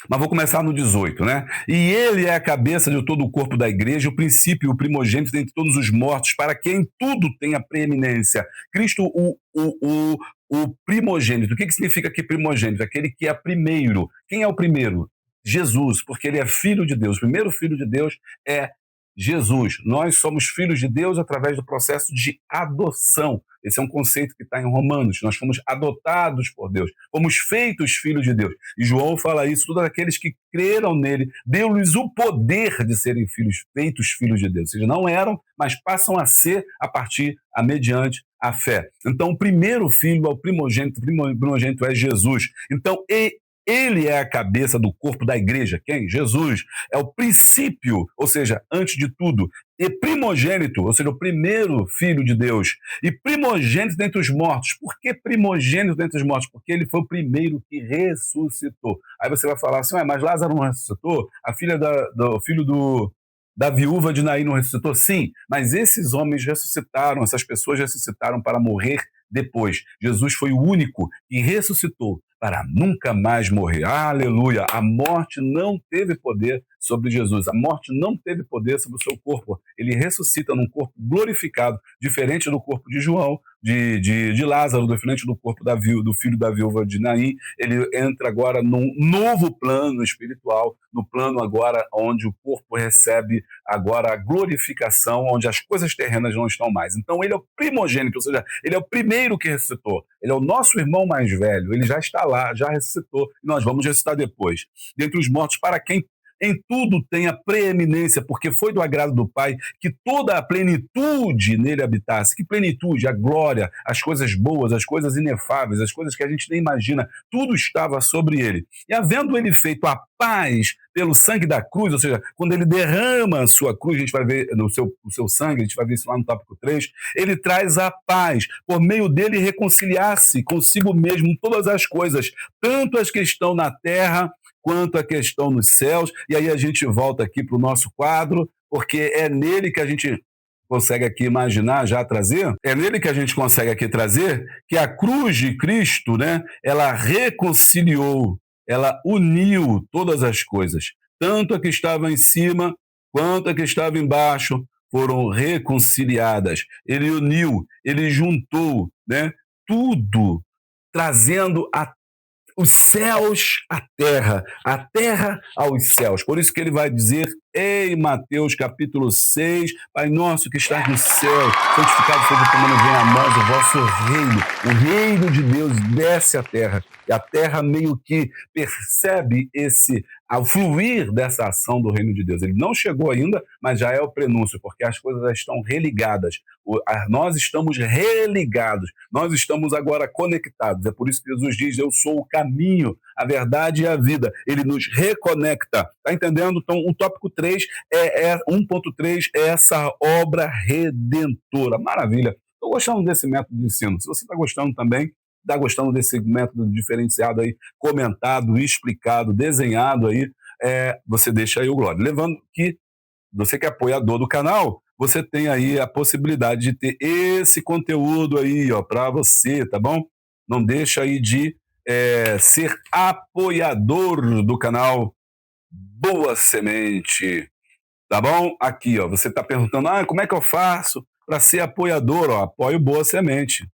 Mas vou começar no 18, né? E ele é a cabeça de todo o corpo da igreja, o princípio, o primogênito dentre todos os mortos, para quem tudo tem a preeminência. Cristo, o primogênito. O que significa que primogênito? Aquele que é primeiro. Quem é o primeiro? Jesus, porque ele é filho de Deus. O primeiro filho de Deus é Jesus. Nós somos filhos de Deus através do processo de adoção. Esse é um conceito que está em Romanos. Nós fomos adotados por Deus, fomos feitos filhos de Deus. E João fala isso, todos aqueles que creram nele, deu-lhes o poder de serem filhos, feitos filhos de Deus. Ou seja, não eram, mas passam a ser mediante a fé. Então, o primeiro filho é o primogênito, primogênito é Jesus. Então, ele é a cabeça do corpo da igreja. Quem? Jesus. É o princípio, ou seja, antes de tudo. E primogênito, ou seja, o primeiro filho de Deus. E primogênito dentre os mortos. Por que primogênito dentre os mortos? Porque ele foi o primeiro que ressuscitou. Aí você vai falar assim, mas Lázaro não ressuscitou? A filha do filho da viúva de Naim não ressuscitou? Sim, mas esses homens ressuscitaram, essas pessoas ressuscitaram para morrer depois. Jesus foi o único que ressuscitou para nunca mais morrer. Aleluia! A morte não teve poder sobre Jesus. A morte não teve poder sobre o seu corpo. Ele ressuscita num corpo glorificado, diferente do corpo de João, de Lázaro, diferente do corpo do filho da viúva de Naim. Ele entra agora num novo plano espiritual, no plano agora onde o corpo recebe agora a glorificação, onde as coisas terrenas não estão mais. Então ele é o primogênito, ou seja, ele é o primeiro que ressuscitou. Ele é o nosso irmão mais velho, ele já está lá, já ressuscitou, e nós vamos ressuscitar depois. Dentre os mortos, para quem em tudo tem a preeminência, porque foi do agrado do Pai que toda a plenitude nele habitasse. Que plenitude? A glória, as coisas boas, as coisas inefáveis, as coisas que a gente nem imagina, tudo estava sobre ele. E havendo ele feito a paz pelo sangue da cruz, ou seja, quando ele derrama a sua cruz, a gente vai ver no seu sangue, a gente vai ver isso lá no tópico 3, ele traz a paz, por meio dele reconciliar-se consigo mesmo todas as coisas, tanto as que estão na terra, quanto a questão nos céus. E aí a gente volta aqui para o nosso quadro, porque é nele que a gente consegue aqui imaginar, já trazer, é nele que a gente consegue aqui trazer que a cruz de Cristo, né, ela reconciliou, ela uniu todas as coisas, tanto a que estava em cima quanto a que estava embaixo, foram reconciliadas. Ele uniu, ele juntou, né, tudo, trazendo os céus à terra, a terra aos céus. Por isso que ele vai dizer em Mateus capítulo 6, Pai nosso que estás no céu, santificado seja o teu nome, venha a nós o vosso reino. O reino de Deus desce à terra, e a terra meio que percebe ao fluir dessa ação do reino de Deus. Ele não chegou ainda, mas já é o prenúncio, porque as coisas já estão religadas. Nós estamos religados, nós estamos agora conectados. É por isso que Jesus diz, eu sou o caminho, a verdade e a vida. Ele nos reconecta. Está entendendo? Então, o tópico 3 1.3 é essa obra redentora. Maravilha. Estou gostando desse método de ensino. Se você está gostando também, está gostando desse método diferenciado aí, comentado, explicado, desenhado aí, você deixa aí o glória. Lembrando que você que é apoiador do canal, você tem aí a possibilidade de ter esse conteúdo aí, ó, para você, tá bom? Não deixa aí de ser apoiador do canal Boa Semente, tá bom? Aqui, ó, você está perguntando, como é que eu faço para ser apoiador? Ó, apoio Boa Semente.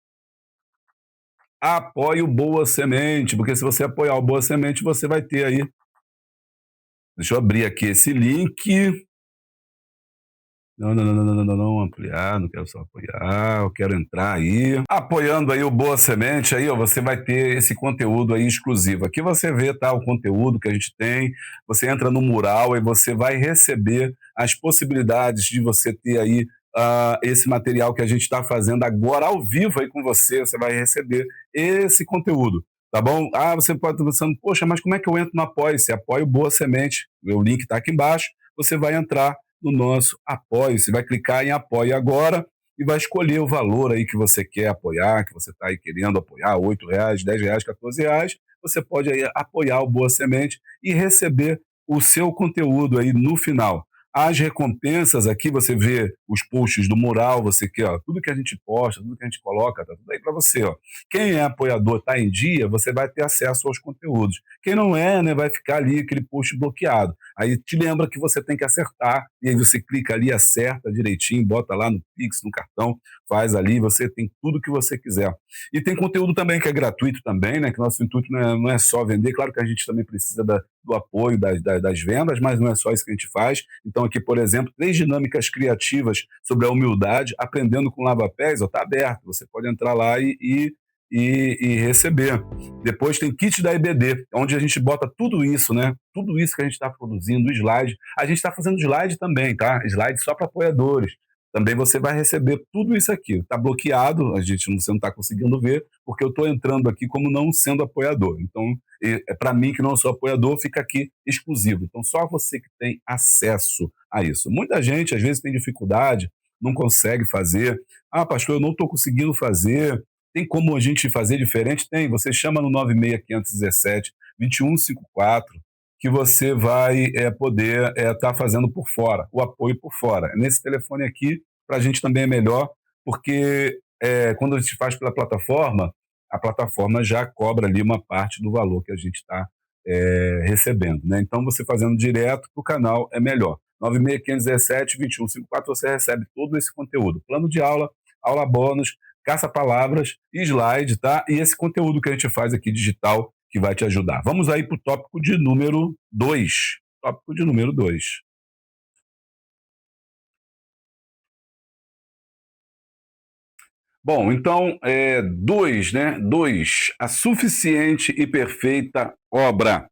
Apoie o Boa Semente, porque se você apoiar o Boa Semente, você vai ter aí. Deixa eu abrir aqui esse link. Não, ampliar, não quero só apoiar, eu quero entrar aí. Apoiando aí o Boa Semente, aí ó, você vai ter esse conteúdo aí exclusivo. Aqui você vê, tá, o conteúdo que a gente tem, você entra no mural e você vai receber as possibilidades de você ter aí esse material que a gente está fazendo agora ao vivo aí com você, você vai receber esse conteúdo, tá bom? Você pode estar pensando, poxa, mas como é que eu entro no Apoie-se? Apoie o Boa Semente, o link está aqui embaixo, você vai entrar no nosso Apoie, você vai clicar em Apoie agora e vai escolher o valor aí que você quer apoiar, que você está aí querendo apoiar, R$8, R$10, R$14, você pode aí apoiar o Boa Semente e receber o seu conteúdo aí no final. As recompensas aqui, você vê os posts do mural, você aqui, ó, tudo que a gente posta, tudo que a gente coloca, tá tudo aí para você, ó. Quem é apoiador, tá em dia, você vai ter acesso aos conteúdos. Quem não é, né, vai ficar ali aquele post bloqueado. Aí te lembra que você tem que acertar, e aí você clica ali, acerta direitinho, bota lá no Pix, no cartão, faz ali, você tem tudo que você quiser. E tem conteúdo também que é gratuito também, né, que nosso intuito não é só vender, claro que a gente também precisa do apoio das vendas, mas não é só isso que a gente faz. Então aqui, por exemplo, 3 dinâmicas criativas sobre a humildade, aprendendo com lava-pés, está aberto, você pode entrar lá e receber. Depois tem kit da EBD, onde a gente bota tudo isso, né? Tudo isso que a gente está produzindo, slide. A gente está fazendo slide também, tá? Slide só para apoiadores. Também você vai receber tudo isso aqui. Está bloqueado, você não está conseguindo ver, porque eu estou entrando aqui como não sendo apoiador. Então, para mim que não sou apoiador, fica aqui exclusivo. Então, só você que tem acesso a isso. Muita gente, às vezes, tem dificuldade, não consegue fazer. Ah, pastor, eu não estou conseguindo fazer. Tem como a gente fazer diferente? Tem. Você chama no 96517-2154, que você vai poder estar fazendo por fora, o apoio por fora. Nesse telefone aqui, para a gente também é melhor, porque quando a gente faz pela plataforma, a plataforma já cobra ali uma parte do valor que a gente está recebendo. Né? Então, você fazendo direto para o canal é melhor. 96517-2154, você recebe todo esse conteúdo. Plano de aula, aula bônus, caça-palavras, slide, tá? E esse conteúdo que a gente faz aqui digital que vai te ajudar. Vamos aí para o tópico de número 2. Tópico de número 2. Bom, então, 2, né? 2. A suficiente e perfeita obra.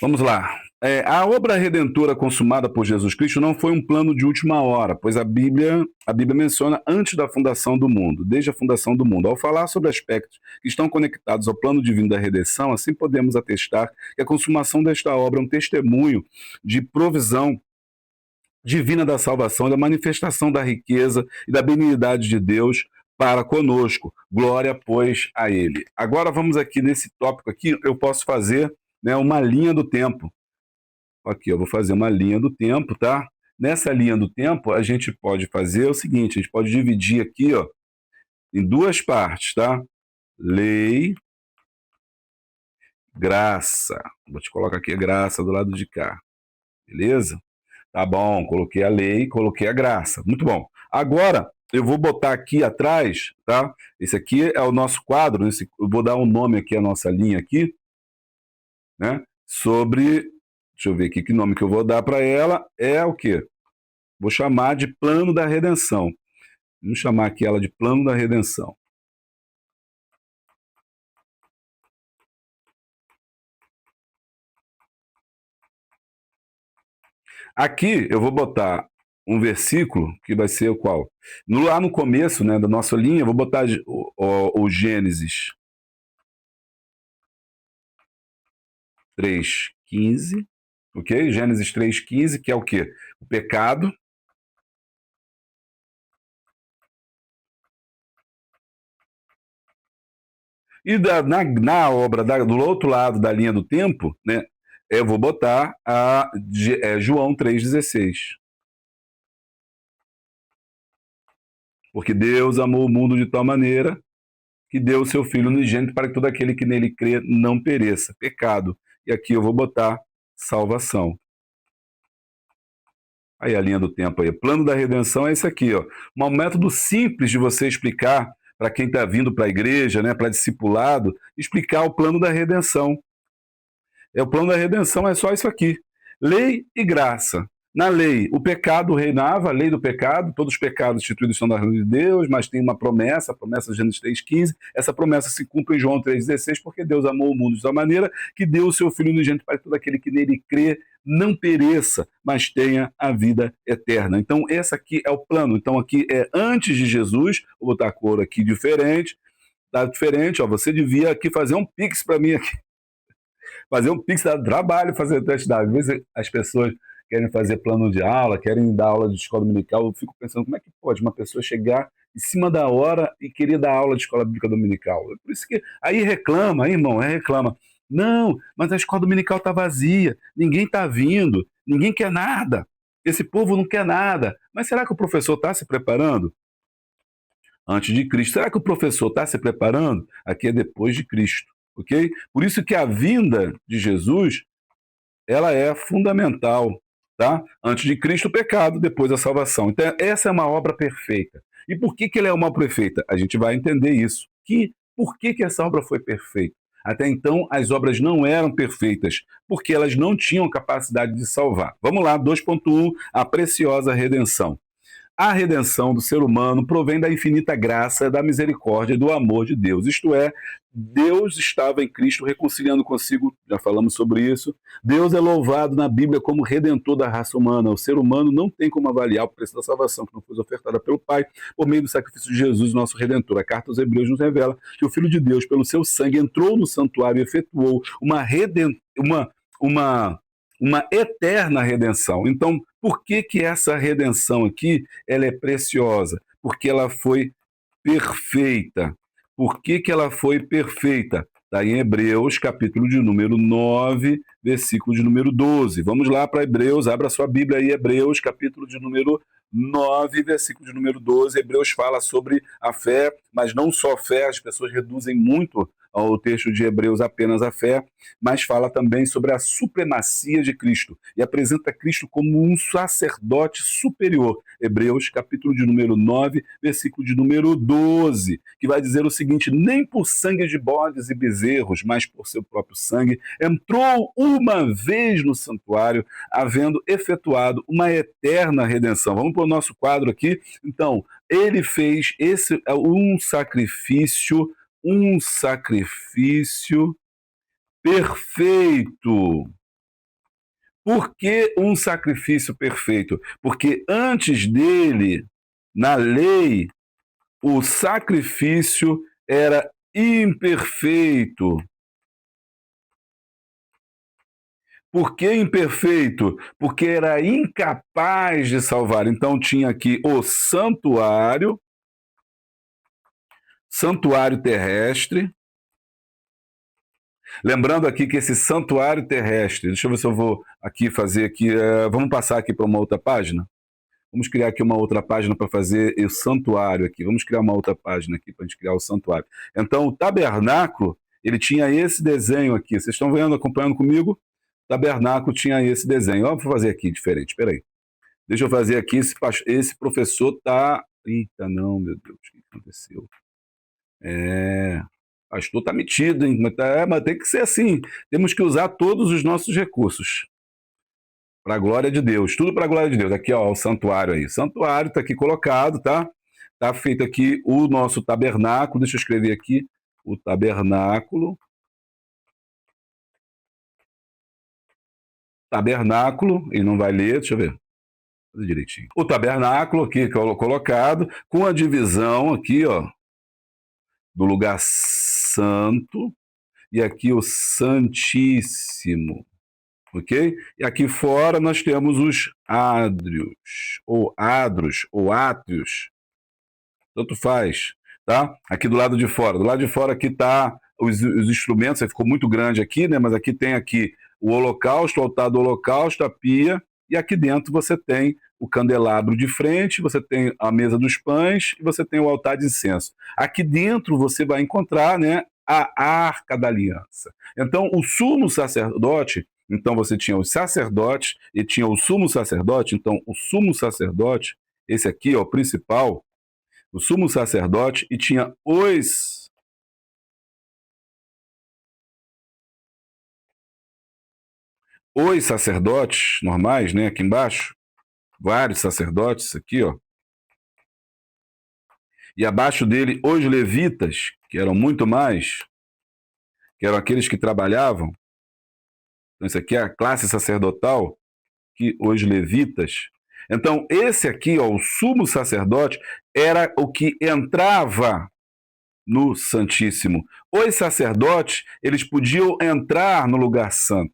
Vamos lá. A obra redentora consumada por Jesus Cristo não foi um plano de última hora, pois a Bíblia menciona antes da fundação do mundo, desde a fundação do mundo. Ao falar sobre aspectos que estão conectados ao plano divino da redenção, assim podemos atestar que a consumação desta obra é um testemunho de provisão divina da salvação, da manifestação da riqueza e da benignidade de Deus para conosco. Glória, pois, a Ele. Agora vamos aqui nesse tópico aqui, eu posso fazer, né, uma linha do tempo. Aqui, eu vou fazer uma linha do tempo, tá? Nessa linha do tempo, a gente pode fazer o seguinte, a gente pode dividir aqui, ó, em duas partes, tá? Lei, graça. Vou te colocar aqui a graça do lado de cá. Beleza? Tá bom, coloquei a lei, coloquei a graça. Muito bom. Agora, eu vou botar aqui atrás, tá? Esse aqui é o nosso quadro, eu vou dar um nome aqui à nossa linha aqui, né? Sobre, deixa eu ver aqui que nome que eu vou dar para ela, é o quê? Vou chamar de plano da redenção. Vamos chamar aqui ela de plano da redenção. Aqui eu vou botar um versículo que vai ser o qual? Lá no começo, né, da nossa linha, eu vou botar o Gênesis 3:15, ok? Gênesis 3:15, que é o quê? O pecado. E na obra do outro lado da linha do tempo, né, eu vou botar João 3,16. Porque Deus amou o mundo de tal maneira que deu o seu Filho unigênito para que todo aquele que nele crê não pereça. Pecado. E aqui eu vou botar salvação. Aí a linha do tempo aí. O plano da redenção é esse aqui, ó. Um método simples de você explicar para quem está vindo para a igreja, né, para discipulado, explicar o plano da redenção. O plano da redenção é só isso aqui. Lei e graça. Na lei, o pecado reinava, a lei do pecado, todos os pecados instituídos são da lei de Deus, mas tem uma promessa, a promessa de Gênesis 3,15. Essa promessa se cumpre em João 3,16, porque Deus amou o mundo de tal maneira que deu o seu Filho unigênito para que todo aquele que nele crê não pereça, mas tenha a vida eterna. Então, esse aqui é o plano. Então, aqui é antes de Jesus, vou botar a cor aqui diferente, tá diferente, ó, você devia aqui fazer um pix para mim aqui. Fazer um pix dá trabalho, fazer teste da. Às vezes as pessoas querem fazer plano de aula, querem dar aula de escola dominical, eu fico pensando como é que pode uma pessoa chegar em cima da hora e querer dar aula de escola bíblica dominical. É por isso que aí reclama, aí, irmão, reclama. Não, mas a escola dominical está vazia, ninguém está vindo, Ninguém quer nada. Esse povo não quer nada. Mas será que o professor está se preparando? Antes de Cristo. Será que o professor está se preparando? Aqui é depois de Cristo, ok? Por isso que a vinda de Jesus, ela é fundamental, tá? Antes de Cristo, o pecado, depois a salvação. Então, essa é uma obra perfeita. E por que ela é uma obra perfeita? A gente vai entender isso. Por que essa obra foi perfeita? Até então, as obras não eram perfeitas, porque elas não tinham capacidade de salvar. Vamos lá, 2.1, a preciosa redenção. A redenção do ser humano provém da infinita graça, da misericórdia e do amor de Deus. Isto é, Deus estava em Cristo reconciliando consigo, já falamos sobre isso. Deus é louvado na Bíblia como redentor da raça humana. O ser humano não tem como avaliar o preço da salvação que não foi ofertada pelo Pai por meio do sacrifício de Jesus, nosso Redentor. A carta aos Hebreus nos revela que o Filho de Deus, pelo seu sangue, entrou no santuário e efetuou uma eterna redenção. Então, por que essa redenção aqui ela é preciosa? Porque ela foi perfeita. Por que ela foi perfeita? Está em Hebreus, capítulo de número 9, versículo de número 12. Vamos lá para Hebreus, abra sua Bíblia aí, Hebreus, capítulo de número 9, versículo de número 12. Hebreus fala sobre a fé, mas não só fé, as pessoas reduzem muito ao texto de Hebreus apenas a fé, mas fala também sobre a supremacia de Cristo e apresenta Cristo como um sacerdote superior. Hebreus, capítulo de número 9, versículo de número 12, que vai dizer o seguinte: nem por sangue de bodes e bezerros, mas por seu próprio sangue, entrou uma vez no santuário, havendo efetuado uma eterna redenção. Vamos para o nosso quadro aqui. Então, ele fez um sacrifício perfeito. Por que um sacrifício perfeito? Porque antes dele, na lei, o sacrifício era imperfeito. Por que imperfeito? Porque era incapaz de salvar. Então tinha aqui o santuário terrestre. Lembrando aqui que esse santuário terrestre, deixa eu ver se eu vou aqui fazer aqui, vamos passar aqui para uma outra página? Vamos criar aqui uma outra página para fazer o santuário aqui. Vamos criar uma outra página aqui para a gente criar o santuário. Então, o tabernáculo, ele tinha esse desenho aqui. Vocês estão vendo, acompanhando comigo? O tabernáculo tinha esse desenho. Vamos fazer aqui diferente, espera aí. Deixa eu fazer aqui, esse professor tá... Eita, não, meu Deus, o que aconteceu? Pastor tá metido, hein? Mas tem que ser assim. Temos que usar todos os nossos recursos. Para a glória de Deus. Tudo para a glória de Deus. Aqui, ó, o santuário aí. O santuário está aqui colocado, tá? Está feito aqui o nosso tabernáculo. Deixa eu escrever aqui. O tabernáculo. Tabernáculo. Ele não vai ler, deixa eu ver. Fazer direitinho. O tabernáculo aqui colocado com a divisão aqui, ó, do lugar santo e aqui o santíssimo, ok? E aqui fora nós temos os ádrios, ou adros, ou átrios, tanto faz, tá? Aqui do lado de fora aqui tá os instrumentos, ficou muito grande aqui, né? Mas aqui tem aqui o holocausto, o altar do holocausto, a pia, e aqui dentro você tem o candelabro de frente, você tem a mesa dos pães e você tem o altar de incenso. Aqui dentro você vai encontrar, né, a Arca da Aliança. Então, o sumo sacerdote, então você tinha os sacerdotes e tinha o sumo sacerdote. Então, o sumo sacerdote, esse aqui, ó, o principal, o sumo sacerdote, e tinha os sacerdotes normais, né, aqui embaixo, vários sacerdotes aqui, ó. E abaixo dele, os levitas, que eram muito mais, que eram aqueles que trabalhavam. Então, isso aqui é a classe sacerdotal, que os levitas. Então, esse aqui, ó, o sumo sacerdote, era o que entrava no Santíssimo. Os sacerdotes, eles podiam entrar no lugar santo.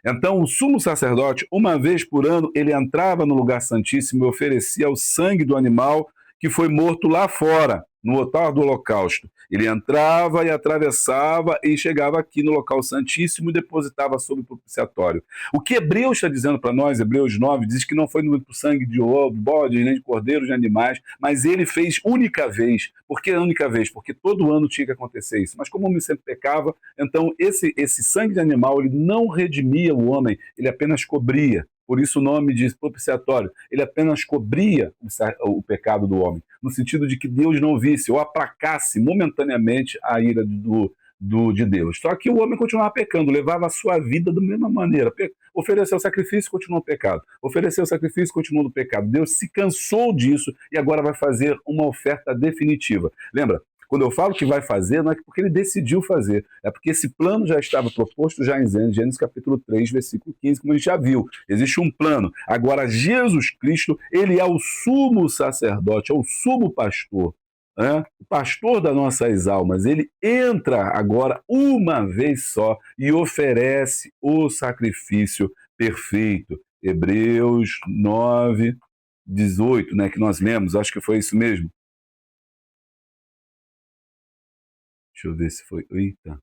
Então, o sumo sacerdote, uma vez por ano, ele entrava no lugar santíssimo e oferecia o sangue do animal que foi morto lá fora, no altar do holocausto. Ele entrava e atravessava e chegava aqui no local santíssimo e depositava sobre o propiciatório. O que Hebreus está dizendo para nós, Hebreus 9, diz que não foi no sangue de bode, nem de cordeiros, de animais, mas ele fez única vez. Por que única vez? Porque todo ano tinha que acontecer isso. Mas como o homem sempre pecava, então esse sangue de animal ele não redimia o homem, ele apenas cobria. Por isso o nome de propiciatório. Ele apenas cobria o pecado do homem, no sentido de que Deus não visse ou aplacasse momentaneamente a ira de Deus. Só que o homem continuava pecando, levava a sua vida da mesma maneira. Ofereceu sacrifício, continuou no pecado. Ofereceu sacrifício, continuou no pecado. Deus se cansou disso e agora vai fazer uma oferta definitiva. Lembra? Quando eu falo que vai fazer, não é porque ele decidiu fazer, é porque esse plano já estava proposto já em Gênesis capítulo 3, versículo 15, como a gente já viu. Existe um plano. Agora, Jesus Cristo, ele é o sumo sacerdote, é o sumo pastor, né? O pastor das nossas almas. Ele entra agora uma vez só e oferece o sacrifício perfeito. Hebreus 9, 18, né, que nós lemos, acho que foi isso mesmo. Deixa eu ver se foi. Eita.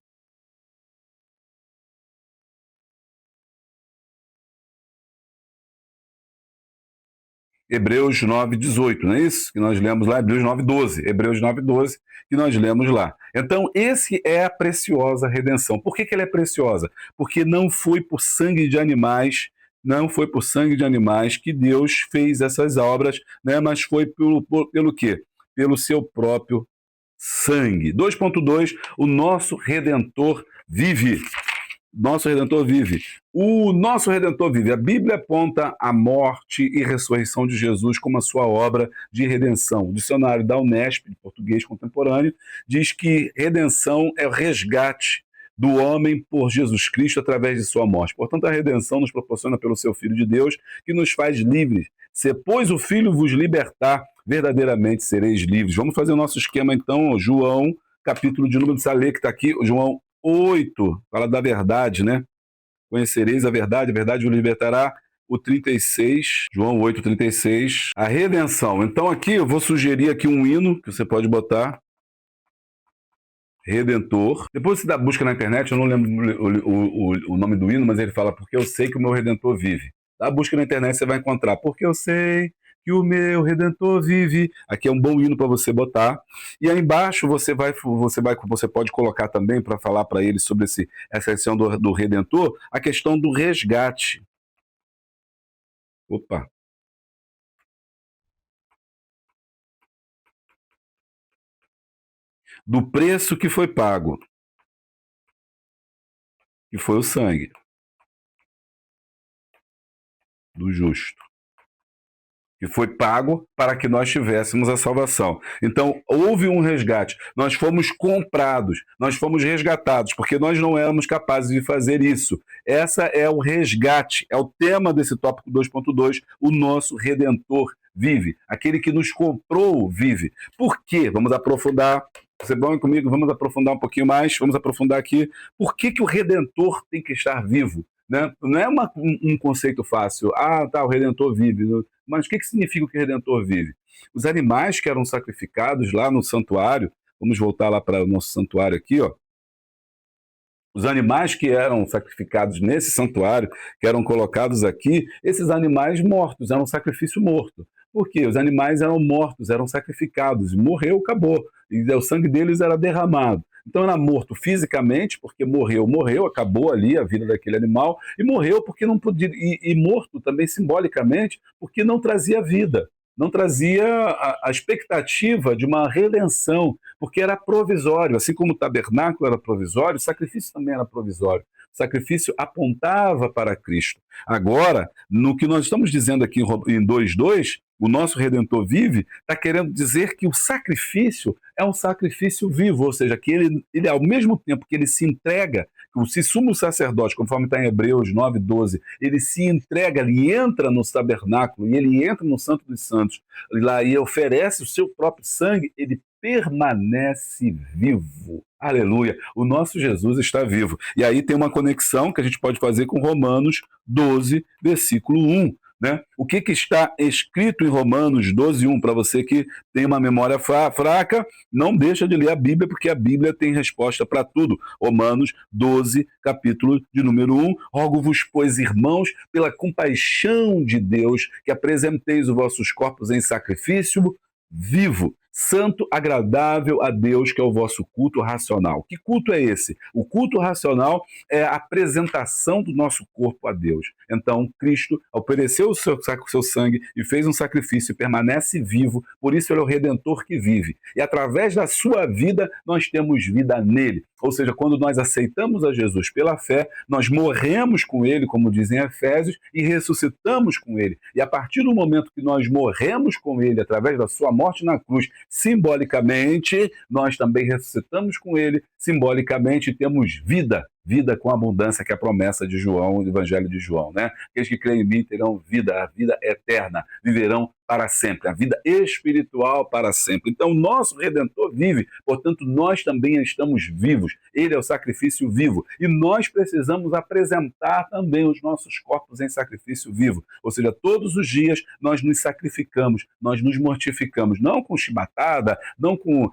Hebreus 9, 18, não é isso? Que nós lemos lá, Hebreus 9, 12. Hebreus 9, 12, que nós lemos lá. Então, esse é a preciosa redenção. Por que ela é preciosa? Porque não foi por sangue de animais, não foi por sangue de animais que Deus fez essas obras, né? Mas foi pelo quê? Pelo seu próprio sangue. 2.2, o nosso Redentor vive. Nosso Redentor vive. O nosso Redentor vive. A Bíblia aponta a morte e ressurreição de Jesus como a sua obra de redenção. O dicionário da Unesp, de português contemporâneo, diz que redenção é o resgate do homem por Jesus Cristo através de sua morte. Portanto, a redenção nos proporciona pelo seu Filho de Deus, que nos faz livres. Se, pois, o Filho vos libertar, verdadeiramente sereis livres. Vamos fazer o nosso esquema, então, João, capítulo de número de Salê, que está aqui, João 8, fala da verdade, né? Conhecereis a verdade vos libertará. O 36, João 8, 36, a redenção. Então aqui eu vou sugerir aqui um hino que você pode botar. Redentor. Depois você dá busca na internet, eu não lembro o nome do hino, mas ele fala, porque eu sei que o meu Redentor vive. Dá busca na internet, você vai encontrar, porque eu sei que o meu Redentor vive. Aqui é um bom hino para você botar. E aí embaixo você pode colocar também, para falar para ele sobre essa questão do Redentor, a questão do resgate. Opa! Do preço que foi pago, que foi o sangue do justo, que foi pago para que nós tivéssemos a salvação. Então, houve um resgate. Nós fomos comprados, nós fomos resgatados, porque nós não éramos capazes de fazer isso. Essa é o resgate, é o tema desse tópico 2.2, o nosso Redentor vive. Aquele que nos comprou vive. Por quê? Vamos aprofundar. Você bom comigo? Vamos aprofundar um pouquinho mais. Vamos aprofundar aqui. Por que o Redentor tem que estar vivo? Né? Não é um conceito fácil. Ah, tá, o Redentor vive. Mas o que significa que o Redentor vive? Os animais que eram sacrificados lá no santuário, vamos voltar lá para o nosso santuário aqui, ó. Os animais que eram sacrificados nesse santuário, que eram colocados aqui, esses animais mortos, eram um sacrifício morto. Por quê? Os animais eram mortos, eram sacrificados, morreu, acabou. E o sangue deles era derramado. Então era morto fisicamente, porque morreu, acabou ali a vida daquele animal, e morreu porque não podia, e morto também simbolicamente, porque não trazia vida, não trazia a expectativa de uma redenção, porque era provisório, assim como o tabernáculo era provisório, o sacrifício também era provisório. O sacrifício apontava para Cristo. Agora, no que nós estamos dizendo aqui em 2.2, o nosso Redentor vive, está querendo dizer que o sacrifício é um sacrifício vivo, ou seja, que ele ao mesmo tempo que ele se entrega, o sumo sacerdote, conforme está em Hebreus 9:12, ele se entrega, ele entra no tabernáculo e ele entra no Santo dos Santos, lá e oferece o seu próprio sangue, ele permanece vivo. Aleluia! O nosso Jesus está vivo. E aí tem uma conexão que a gente pode fazer com Romanos 12, versículo 1. né? O que está escrito em Romanos 12:1, para você que tem uma memória fraca, não deixa de ler a Bíblia, porque a Bíblia tem resposta para tudo. Romanos 12, capítulo de número 1, rogo-vos, pois, irmãos, pela compaixão de Deus, que apresenteis os vossos corpos em sacrifício vivo, santo, agradável a Deus, que é o vosso culto racional. Que culto é esse? O culto racional é a apresentação do nosso corpo a Deus. Então, Cristo ofereceu o seu sangue e fez um sacrifício e permanece vivo, por isso ele é o Redentor que vive. E através da sua vida, nós temos vida nele. Ou seja, quando nós aceitamos a Jesus pela fé, nós morremos com ele, como dizem Efésios, e ressuscitamos com ele. E a partir do momento que nós morremos com ele, através da sua morte na cruz, simbolicamente, nós também ressuscitamos com ele, simbolicamente, e temos vida. Vida com abundância, que é a promessa de João, do Evangelho de João, né? Aqueles que creem em mim terão vida, a vida eterna, viverão para sempre, a vida espiritual para sempre. Então, o nosso Redentor vive, portanto, nós também estamos vivos. Ele é o sacrifício vivo. E nós precisamos apresentar também os nossos corpos em sacrifício vivo. Ou seja, todos os dias nós nos sacrificamos, nós nos mortificamos, não com chibatada, não com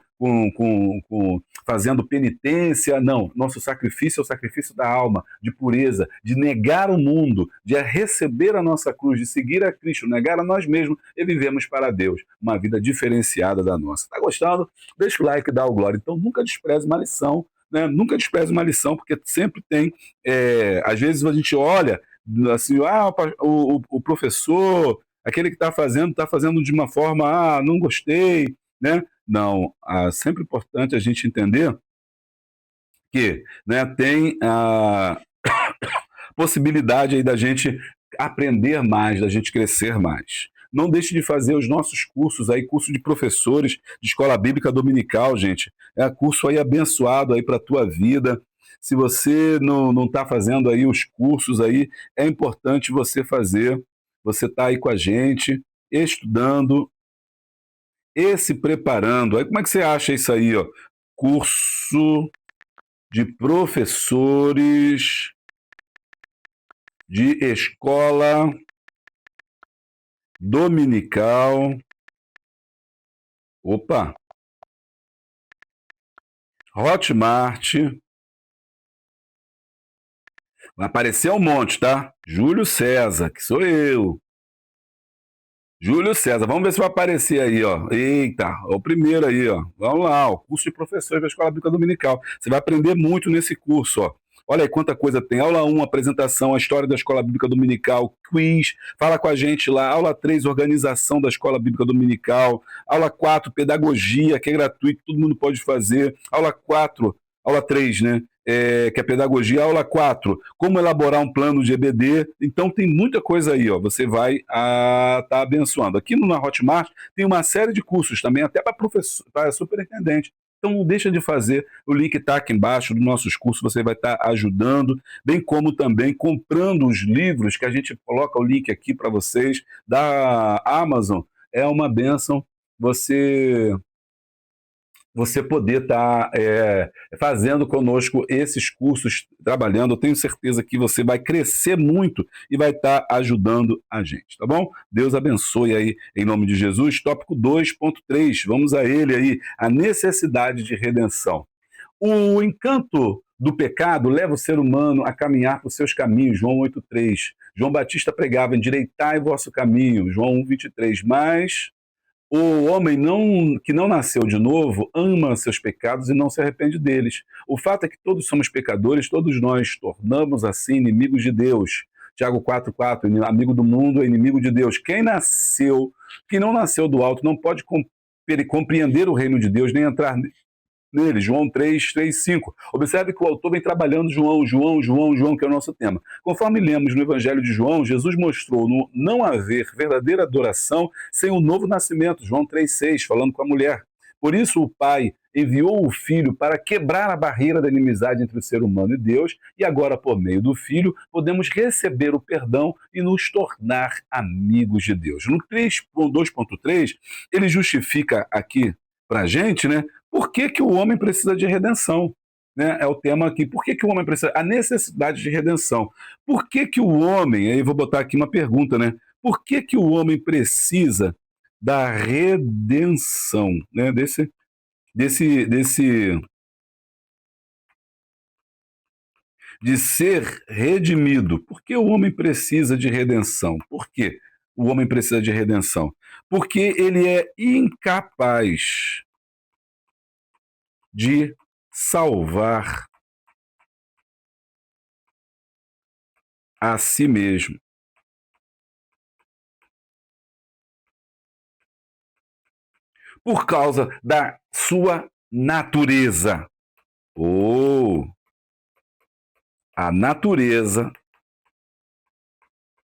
fazendo penitência, não. Nosso sacrifício é o sacrifício da alma, de pureza, de negar o mundo, de receber a nossa cruz, de seguir a Cristo, negar a nós mesmos e vivemos para Deus. Uma vida diferenciada da nossa. Está gostando? Deixa o like e dá o glória. Então nunca despreze uma lição, né? Nunca despreze uma lição, porque sempre tem, às vezes a gente olha assim, o professor, aquele que está fazendo de uma forma, não gostei, né? Não, é sempre importante a gente entender que, né, tem a possibilidade aí da gente aprender mais, da gente crescer mais. Não deixe de fazer os nossos cursos aí, curso de professores de escola bíblica dominical, gente. É curso aí abençoado aí para a tua vida. Se você não está fazendo aí os cursos aí, é importante você fazer. Você está aí com a gente, estudando e se preparando. Aí como é que você acha isso aí, ó? Curso de professores de escola dominical. Opa! Hotmart. Vai aparecer um monte, tá? Júlio César, que sou eu. Júlio César, vamos ver se vai aparecer aí, ó. Eita, é o primeiro aí, ó. Vamos lá, o curso de professores da Escola Bíblica Dominical. Você vai aprender muito nesse curso, ó. Olha aí quanta coisa tem. Aula 1, apresentação, a história da Escola Bíblica Dominical, quiz, fala com a gente lá. Aula 3, organização da Escola Bíblica Dominical. Aula 4, pedagogia, que é gratuito, todo mundo pode fazer. Aula 3, né? Que é pedagogia. Aula 4, como elaborar um plano de EBD. Então tem muita coisa aí, ó. Você vai estar abençoando. Aqui na Hotmart tem uma série de cursos também, até para professor, para superintendente. Então não deixa de fazer, o link está aqui embaixo dos nossos cursos, você vai estar ajudando, bem como também comprando os livros, que a gente coloca o link aqui para vocês, da Amazon. É uma bênção você poder estar fazendo conosco esses cursos, trabalhando. Eu tenho certeza que você vai crescer muito e vai estar ajudando a gente, tá bom? Deus abençoe aí, em nome de Jesus. Tópico 2.3, vamos a ele aí, a necessidade de redenção. O encanto do pecado leva o ser humano a caminhar por seus caminhos, João 8.3. João Batista pregava, endireitai vosso caminho, João 1.23, mas o homem que não nasceu de novo ama seus pecados e não se arrepende deles. O fato é que todos somos pecadores, todos nós tornamos assim inimigos de Deus. Tiago 4.4, amigo do mundo é inimigo de Deus. Quem não nasceu do alto não pode compreender o reino de Deus, nem entrar nele, João 3:5. Observe que o autor vem trabalhando João, que é o nosso tema. Conforme lemos no Evangelho de João, Jesus mostrou no não haver verdadeira adoração sem o novo nascimento, João 3:6, falando com a mulher. Por isso o Pai enviou o Filho para quebrar a barreira da inimizade entre o ser humano e Deus, e agora, por meio do Filho, podemos receber o perdão e nos tornar amigos de Deus. No 2.3, ele justifica aqui para a gente, né? Por que o homem precisa de redenção? Né? É o tema aqui. Por que o homem precisa? A necessidade de redenção. Por que o homem, aí eu vou botar aqui uma pergunta, né? Por que que o homem precisa da redenção, né? Desse, desse, de ser redimido. Por que o homem precisa de redenção? Por que o homem precisa de redenção? Porque ele é incapaz de salvar a si mesmo. Por causa da sua natureza. Ou a natureza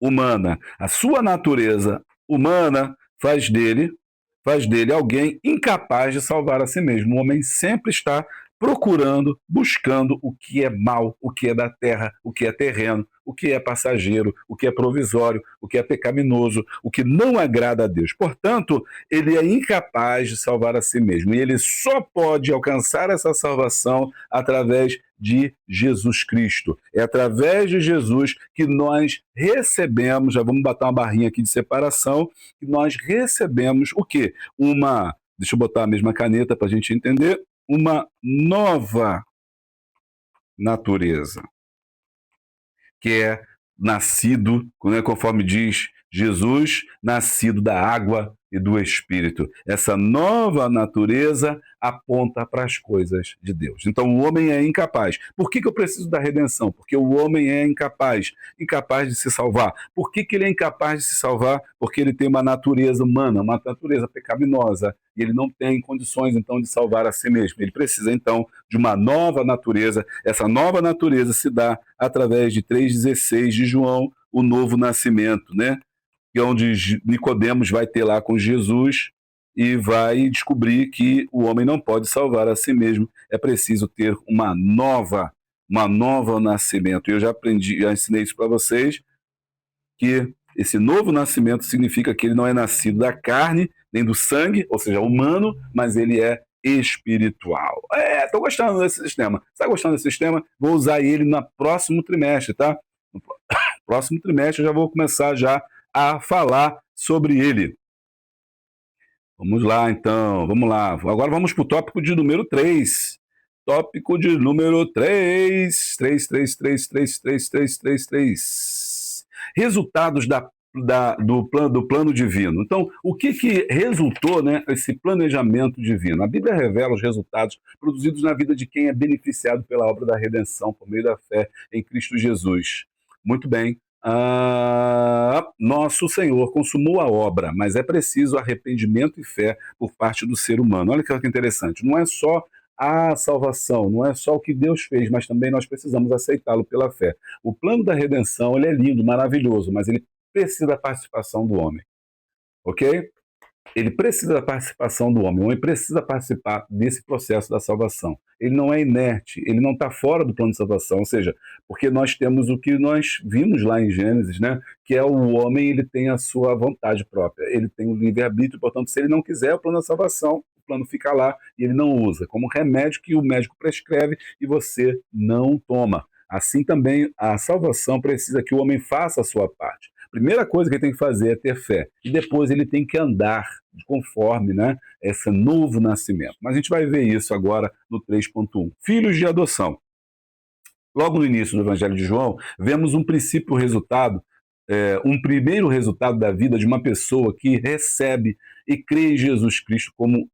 humana. A sua natureza humana faz dele alguém incapaz de salvar a si mesmo. O homem sempre está procurando, buscando o que é mal, o que é da terra, o que é terreno, o que é passageiro, o que é provisório, o que é pecaminoso, o que não agrada a Deus. Portanto, ele é incapaz de salvar a si mesmo. E ele só pode alcançar essa salvação através de Jesus Cristo. É através de Jesus que nós recebemos, já vamos botar uma barrinha aqui de separação, que nós recebemos o quê? Deixa eu botar a mesma caneta para a gente entender, uma nova natureza, que é nascido, né, conforme diz Jesus, nascido da água e do Espírito. Essa nova natureza aponta para as coisas de Deus. Então o homem é incapaz. Por que eu preciso da redenção? Porque o homem é incapaz de se salvar. Por que ele é incapaz de se salvar? Porque ele tem uma natureza humana, uma natureza pecaminosa, e ele não tem condições então de salvar a si mesmo. Ele precisa então de uma nova natureza. Essa nova natureza se dá através de 3,16 de João, o novo nascimento, né? Que é onde Nicodemos vai ter lá com Jesus e vai descobrir que o homem não pode salvar a si mesmo, é preciso ter uma nova nascimento. Eu já aprendi, já ensinei isso para vocês, que esse novo nascimento significa que ele não é nascido da carne, nem do sangue, ou seja, humano, mas ele é espiritual. Estou gostando desse sistema. Está gostando desse sistema? Vou usar ele no próximo trimestre, tá? No próximo trimestre eu já vou começar já a falar sobre ele. Vamos lá, então, vamos lá. Agora vamos para o tópico de número 3. Tópico de número 3. 3, 3, 3, 3, 3, 3, 3, 3. Resultados do plano divino. Então, o que resultou, né, esse planejamento divino? A Bíblia revela os resultados produzidos na vida de quem é beneficiado pela obra da redenção por meio da fé em Cristo Jesus. Muito bem. Nosso Senhor consumou a obra, mas é preciso arrependimento e fé por parte do ser humano. Olha que interessante, não é só a salvação, não é só o que Deus fez, mas também nós precisamos aceitá-lo pela fé. O plano da redenção, ele é lindo, maravilhoso, mas ele precisa da participação do homem, ok? Ele precisa da participação do homem. O homem precisa participar desse processo da salvação. Ele não é inerte, ele não está fora do plano de salvação, ou seja, porque nós temos o que nós vimos lá em Gênesis, né? Que é o homem, ele tem a sua vontade própria, ele tem o livre-arbítrio, portanto, se ele não quiser o plano da salvação, o plano fica lá e ele não usa, como remédio que o médico prescreve e você não toma. Assim também a salvação precisa que o homem faça a sua parte. Primeira coisa que ele tem que fazer é ter fé. E depois ele tem que andar conforme, né, esse novo nascimento. Mas a gente vai ver isso agora no 3.1. Filhos de adoção. Logo no início do Evangelho de João, vemos um um primeiro resultado da vida de uma pessoa que recebe e crê em Jesus Cristo como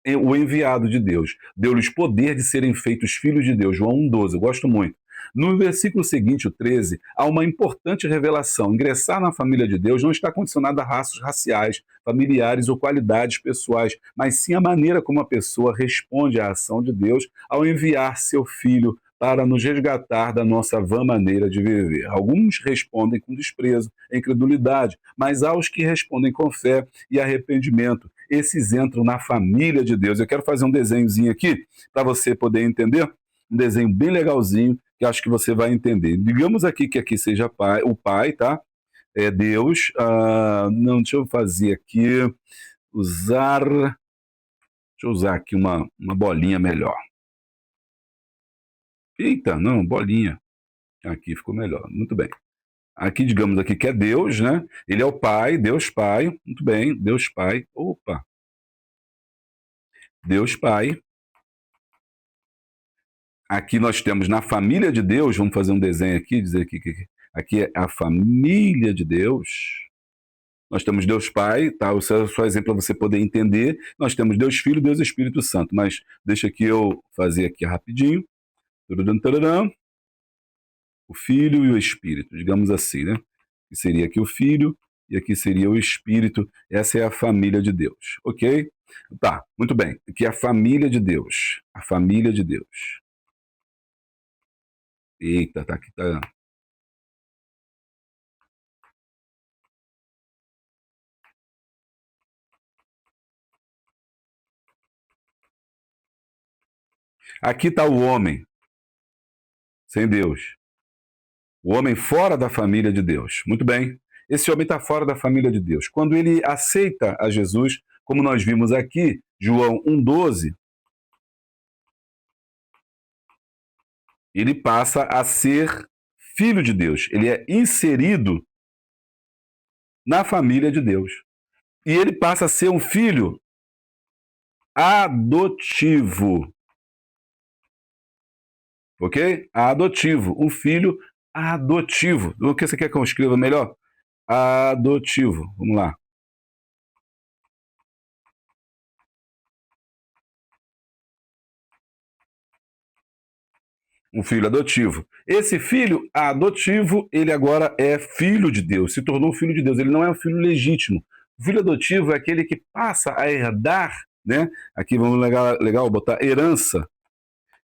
o enviado de Deus. Deu-lhes poder de serem feitos filhos de Deus. João 1,12, eu gosto muito. No versículo seguinte, o 13, há uma importante revelação. Ingressar na família de Deus não está condicionado a raças raciais, familiares ou qualidades pessoais, mas sim a maneira como a pessoa responde à ação de Deus ao enviar seu filho para nos resgatar da nossa vã maneira de viver. Alguns respondem com desprezo, incredulidade, mas há os que respondem com fé e arrependimento. Esses entram na família de Deus. Eu quero fazer um desenhozinho aqui para você poder entender, um desenho bem legalzinho, que acho que você vai entender. Digamos aqui que aqui seja o pai, tá? É Deus. Não, deixa eu fazer aqui, deixa eu usar aqui uma bolinha melhor. Eita, não, bolinha. Aqui ficou melhor. Muito bem. Aqui, digamos aqui que é Deus, né? Ele é o Pai, Deus Pai. Muito bem, Deus Pai. Opa! Deus Pai. Aqui nós temos na família de Deus, vamos fazer um desenho aqui, dizer que aqui é a família de Deus. Nós temos Deus Pai, tá? O seu exemplo para você poder entender. Nós temos Deus Filho, Deus Espírito Santo. Mas deixa aqui eu fazer aqui rapidinho. Tararam, tararam. O Filho e o Espírito, digamos assim, né? Que seria aqui o Filho e aqui seria o Espírito. Essa é a família de Deus, ok? Tá, muito bem. Aqui é a família de Deus. A família de Deus. Eita, tá aqui, tá. Aqui está o homem sem Deus. O homem fora da família de Deus. Muito bem. Esse homem está fora da família de Deus. Quando ele aceita a Jesus, como nós vimos aqui, João 1,12, ele passa a ser filho de Deus. Ele é inserido na família de Deus. E ele passa a ser um filho adotivo. Ok? Adotivo. Um filho adotivo. O que você quer que eu escreva melhor? Adotivo. Vamos lá. Um filho adotivo. Esse filho adotivo, ele agora é filho de Deus, se tornou filho de Deus. Ele não é um filho legítimo. O filho adotivo é aquele que passa a herdar, né? Aqui vamos legal botar herança.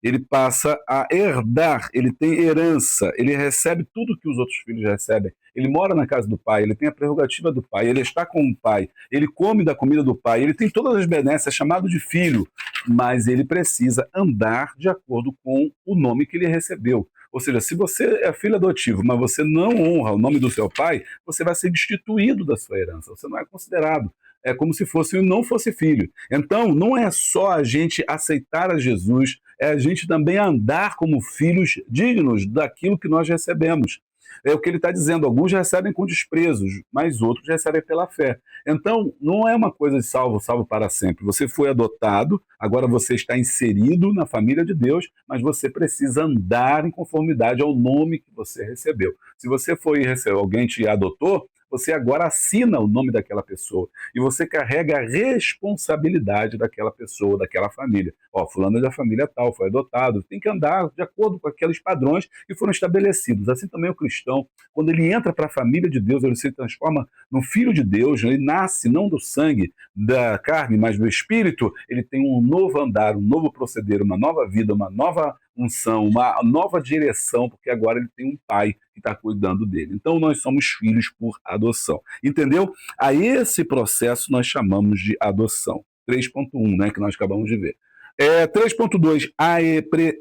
Ele passa a herdar, ele tem herança, ele recebe tudo que os outros filhos recebem. Ele mora na casa do pai, ele tem a prerrogativa do pai, ele está com o pai, ele come da comida do pai, ele tem todas as benesses, é chamado de filho, mas ele precisa andar de acordo com o nome que ele recebeu. Ou seja, se você é filho adotivo, mas você não honra o nome do seu pai, você vai ser destituído da sua herança, você não é considerado. É como se fosse não fosse filho. Então, não é só a gente aceitar a Jesus, é a gente também andar como filhos dignos daquilo que nós recebemos. É o que ele está dizendo. Alguns recebem com desprezos, mas outros recebem pela fé. Então, não é uma coisa de salvo para sempre. Você foi adotado, agora você está inserido na família de Deus, mas você precisa andar em conformidade ao nome que você recebeu. Se você foi alguém te adotou, você agora assina o nome daquela pessoa e você carrega a responsabilidade daquela pessoa, daquela família. Ó, fulano é da família tal, foi adotado, tem que andar de acordo com aqueles padrões que foram estabelecidos. Assim também o cristão, quando ele entra para a família de Deus, ele se transforma num filho de Deus, ele nasce não do sangue, da carne, mas do espírito, ele tem um novo andar, um novo proceder, uma nova vida, uma nova unção, uma nova direção, porque agora ele tem um pai que está cuidando dele. Então nós somos filhos por adoção. Entendeu? A esse processo nós chamamos de adoção. 3.1, né, que nós acabamos de ver. 3.2,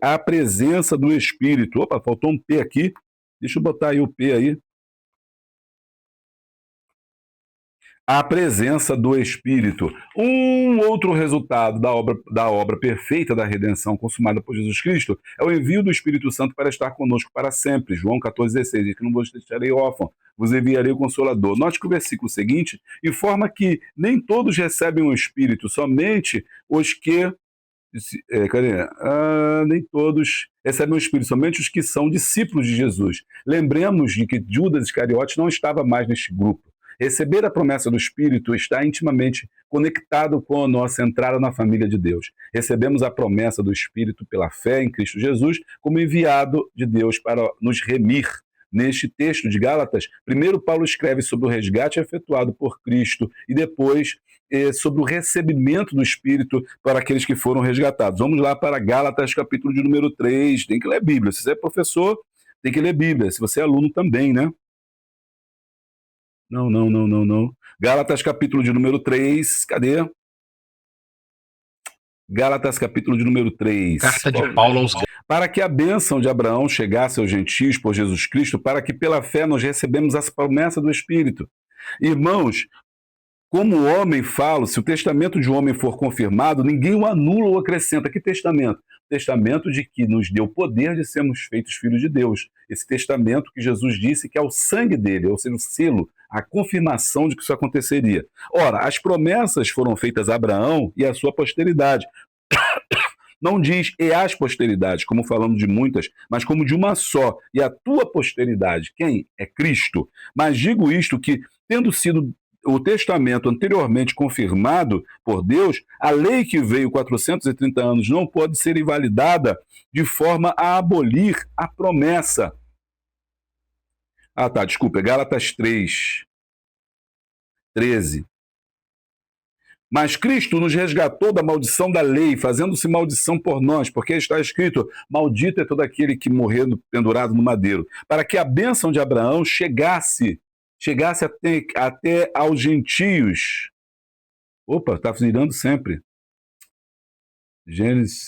a presença do Espírito. Opa, faltou um P aqui. Deixa eu botar aí o P aí. A presença do Espírito. Um outro resultado da obra perfeita da redenção consumada por Jesus Cristo é o envio do Espírito Santo para estar conosco para sempre. João 14,16, diz que não vos deixarei órfão, vos enviarei o Consolador. Note que o versículo seguinte informa que nem todos recebem o Espírito, somente os que... nem todos recebem o Espírito, somente os que são discípulos de Jesus. Lembremos de que Judas Iscariote não estava mais neste grupo. Receber a promessa do Espírito está intimamente conectado com a nossa entrada na família de Deus. Recebemos a promessa do Espírito pela fé em Cristo Jesus como enviado de Deus para nos remir. Neste texto de Gálatas, primeiro Paulo escreve sobre o resgate efetuado por Cristo e depois sobre o recebimento do Espírito para aqueles que foram resgatados. Vamos lá para Gálatas, capítulo de número 3. Tem que ler Bíblia. Se você é professor, tem que ler Bíblia. Se você é aluno também, né? Não. Gálatas, capítulo de número 3. Cadê? Gálatas, capítulo de número 3. Carta de Paulo aos Gálatas. Para que a bênção de Abraão chegasse aos gentios por Jesus Cristo, para que pela fé nós recebemos a promessa do Espírito. Irmãos, como o homem fala, se o testamento de um homem for confirmado, ninguém o anula ou acrescenta. Que testamento? O testamento de que nos deu poder de sermos feitos filhos de Deus. Esse testamento que Jesus disse que é o sangue dele, ou seja, o selo, a confirmação de que isso aconteceria. Ora, as promessas foram feitas a Abraão e à sua posteridade. Não diz e as posteridades, como falamos de muitas, mas como de uma só, e a tua posteridade. Quem? É Cristo. Mas digo isto que, tendo sido o testamento anteriormente confirmado por Deus, a lei que veio 430 anos não pode ser invalidada de forma a abolir a promessa. Desculpa, Gálatas 3, 13. Mas Cristo nos resgatou da maldição da lei, fazendo-se maldição por nós, porque está escrito, maldito é todo aquele que morreu pendurado no madeiro, para que a bênção de Abraão chegasse até aos gentios. Opa, está virando sempre.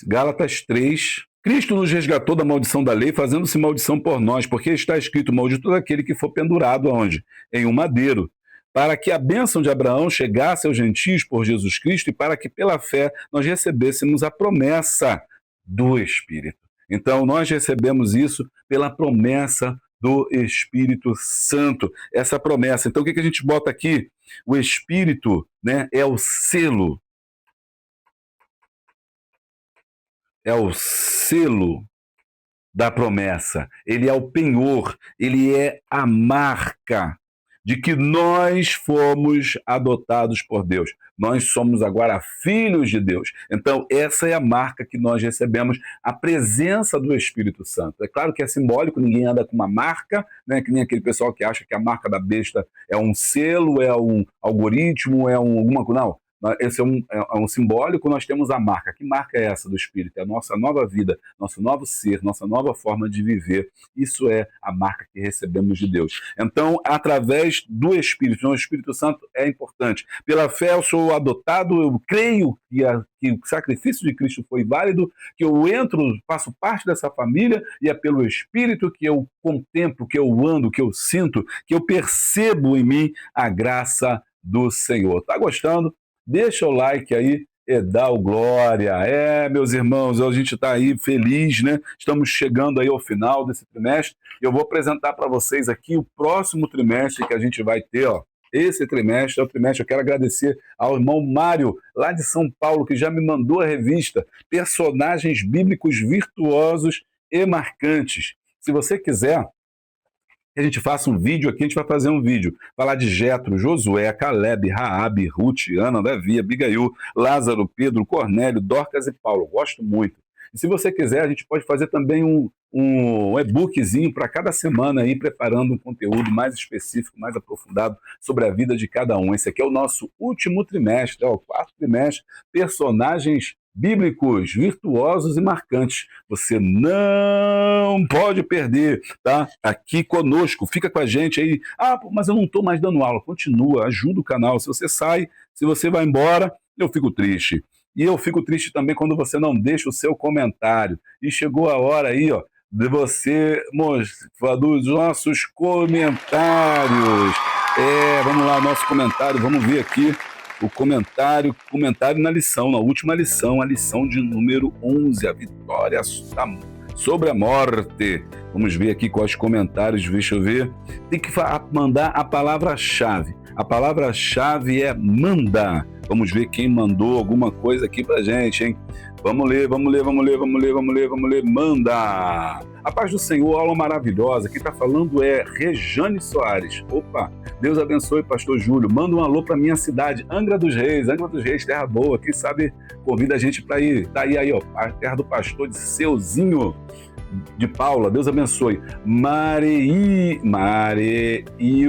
Gálatas 3. Cristo nos resgatou da maldição da lei, fazendo-se maldição por nós, porque está escrito, maldito todo aquele que for pendurado aonde? Em um madeiro. Para que a bênção de Abraão chegasse aos gentios por Jesus Cristo e para que pela fé nós recebêssemos a promessa do Espírito. Então nós recebemos isso pela promessa do Espírito Santo, essa promessa. Então o que a gente bota aqui? O Espírito, né, é o selo. É o selo da promessa. Ele é o penhor, ele é a marca de que nós fomos adotados por Deus. Nós somos agora filhos de Deus. Então, essa é a marca que nós recebemos, a presença do Espírito Santo. É claro que é simbólico, ninguém anda com uma marca, né? Que nem aquele pessoal que acha que a marca da besta é um selo, é um algoritmo, é alguma coisa. Não. Esse é um simbólico, nós temos a marca. Que marca é essa do Espírito? É a nossa nova vida, nosso novo ser, nossa nova forma de viver. Isso é a marca que recebemos de Deus. Então, através do Espírito, o Espírito Santo é importante. Pela fé eu sou adotado, eu creio que o sacrifício de Cristo foi válido, que eu faço parte dessa família, e é pelo Espírito que eu contemplo, que eu ando, que eu sinto, que eu percebo em mim a graça do Senhor. Tá gostando? Deixa o like aí e dá o glória. Meus irmãos, a gente está aí feliz, né? Estamos chegando aí ao final desse trimestre. Eu vou apresentar para vocês aqui o próximo trimestre que a gente vai ter, ó. Esse trimestre é o trimestre. Eu quero agradecer ao irmão Mário, lá de São Paulo, que já me mandou a revista Personagens Bíblicos Virtuosos e Marcantes. Se você quiser que a gente faça um vídeo aqui, a gente vai fazer um vídeo. Falar de Jetro, Josué, Caleb, Raabe, Ruth, Ana, Davi, Abigail, Lázaro, Pedro, Cornélio, Dorcas e Paulo. Gosto muito. E se você quiser, a gente pode fazer também um e-bookzinho para cada semana aí, preparando um conteúdo mais específico, mais aprofundado sobre a vida de cada um. Esse aqui é o nosso último trimestre, o quarto trimestre, Personagens Bíblicos, Virtuosos e Marcantes. Você não pode perder, tá? Aqui conosco, fica com a gente aí. Mas eu não estou mais dando aula. Continua, ajuda o canal. Se você sai, se você vai embora, eu fico triste. E eu fico triste também quando você não deixa o seu comentário. E chegou a hora aí, ó, de você mostrar dos nossos comentários. Vamos lá, nosso comentário, vamos ver aqui o comentário na lição, na última lição, a lição de número 11, a vitória sobre a morte. Vamos ver aqui quais comentários, deixa eu ver. Tem que mandar a palavra-chave. A palavra-chave é mandar. Vamos ver quem mandou alguma coisa aqui pra gente, hein? Vamos ler. Manda! A paz do Senhor, aula maravilhosa. Quem está falando é Rejane Soares. Opa, Deus abençoe, pastor Júlio. Manda um alô para minha cidade, Angra dos Reis, terra boa. Quem sabe convida a gente para ir. Tá aí, ó, a terra do pastor de Seuzinho de Paula. Deus abençoe. Mareio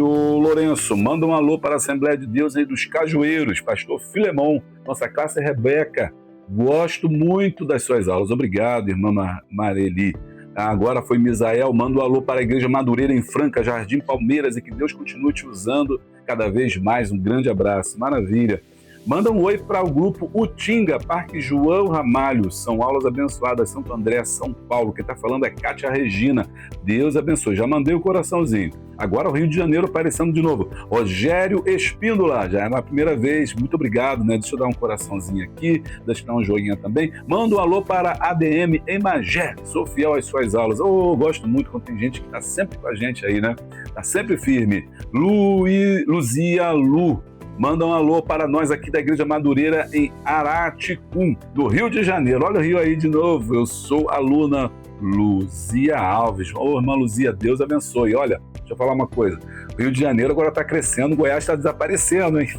Lourenço, manda um alô para a Assembleia de Deus aí dos Cajueiros, pastor Filemon, nossa classe Rebeca. Gosto muito das suas aulas. Obrigado, irmã Mareli. Agora foi Misael, manda um alô para a Igreja Madureira em Franca, Jardim Palmeiras, e que Deus continue te usando cada vez mais. Um grande abraço. Maravilha. Manda um oi para o grupo Utinga, Parque João Ramalho. São aulas abençoadas, Santo André, São Paulo. Quem está falando é Kátia Regina. Deus abençoe. Já mandei o coraçãozinho. Agora o Rio de Janeiro aparecendo de novo. Rogério Espíndola, já é a primeira vez. Muito obrigado, né? Deixa eu dar um coraçãozinho aqui, deixa eu dar um joinha também. Manda um alô para ADM em Magé. Sou fiel às suas aulas. Gosto muito quando tem gente que está sempre com a gente aí, né? Está sempre firme. Luzia Lu. Manda um alô para nós aqui da Igreja Madureira em Araticum, do Rio de Janeiro. Olha o Rio aí de novo. Eu sou a aluna Luzia Alves. Irmã Luzia, Deus abençoe. Olha, deixa eu falar uma coisa. O Rio de Janeiro agora está crescendo, Goiás está desaparecendo, hein?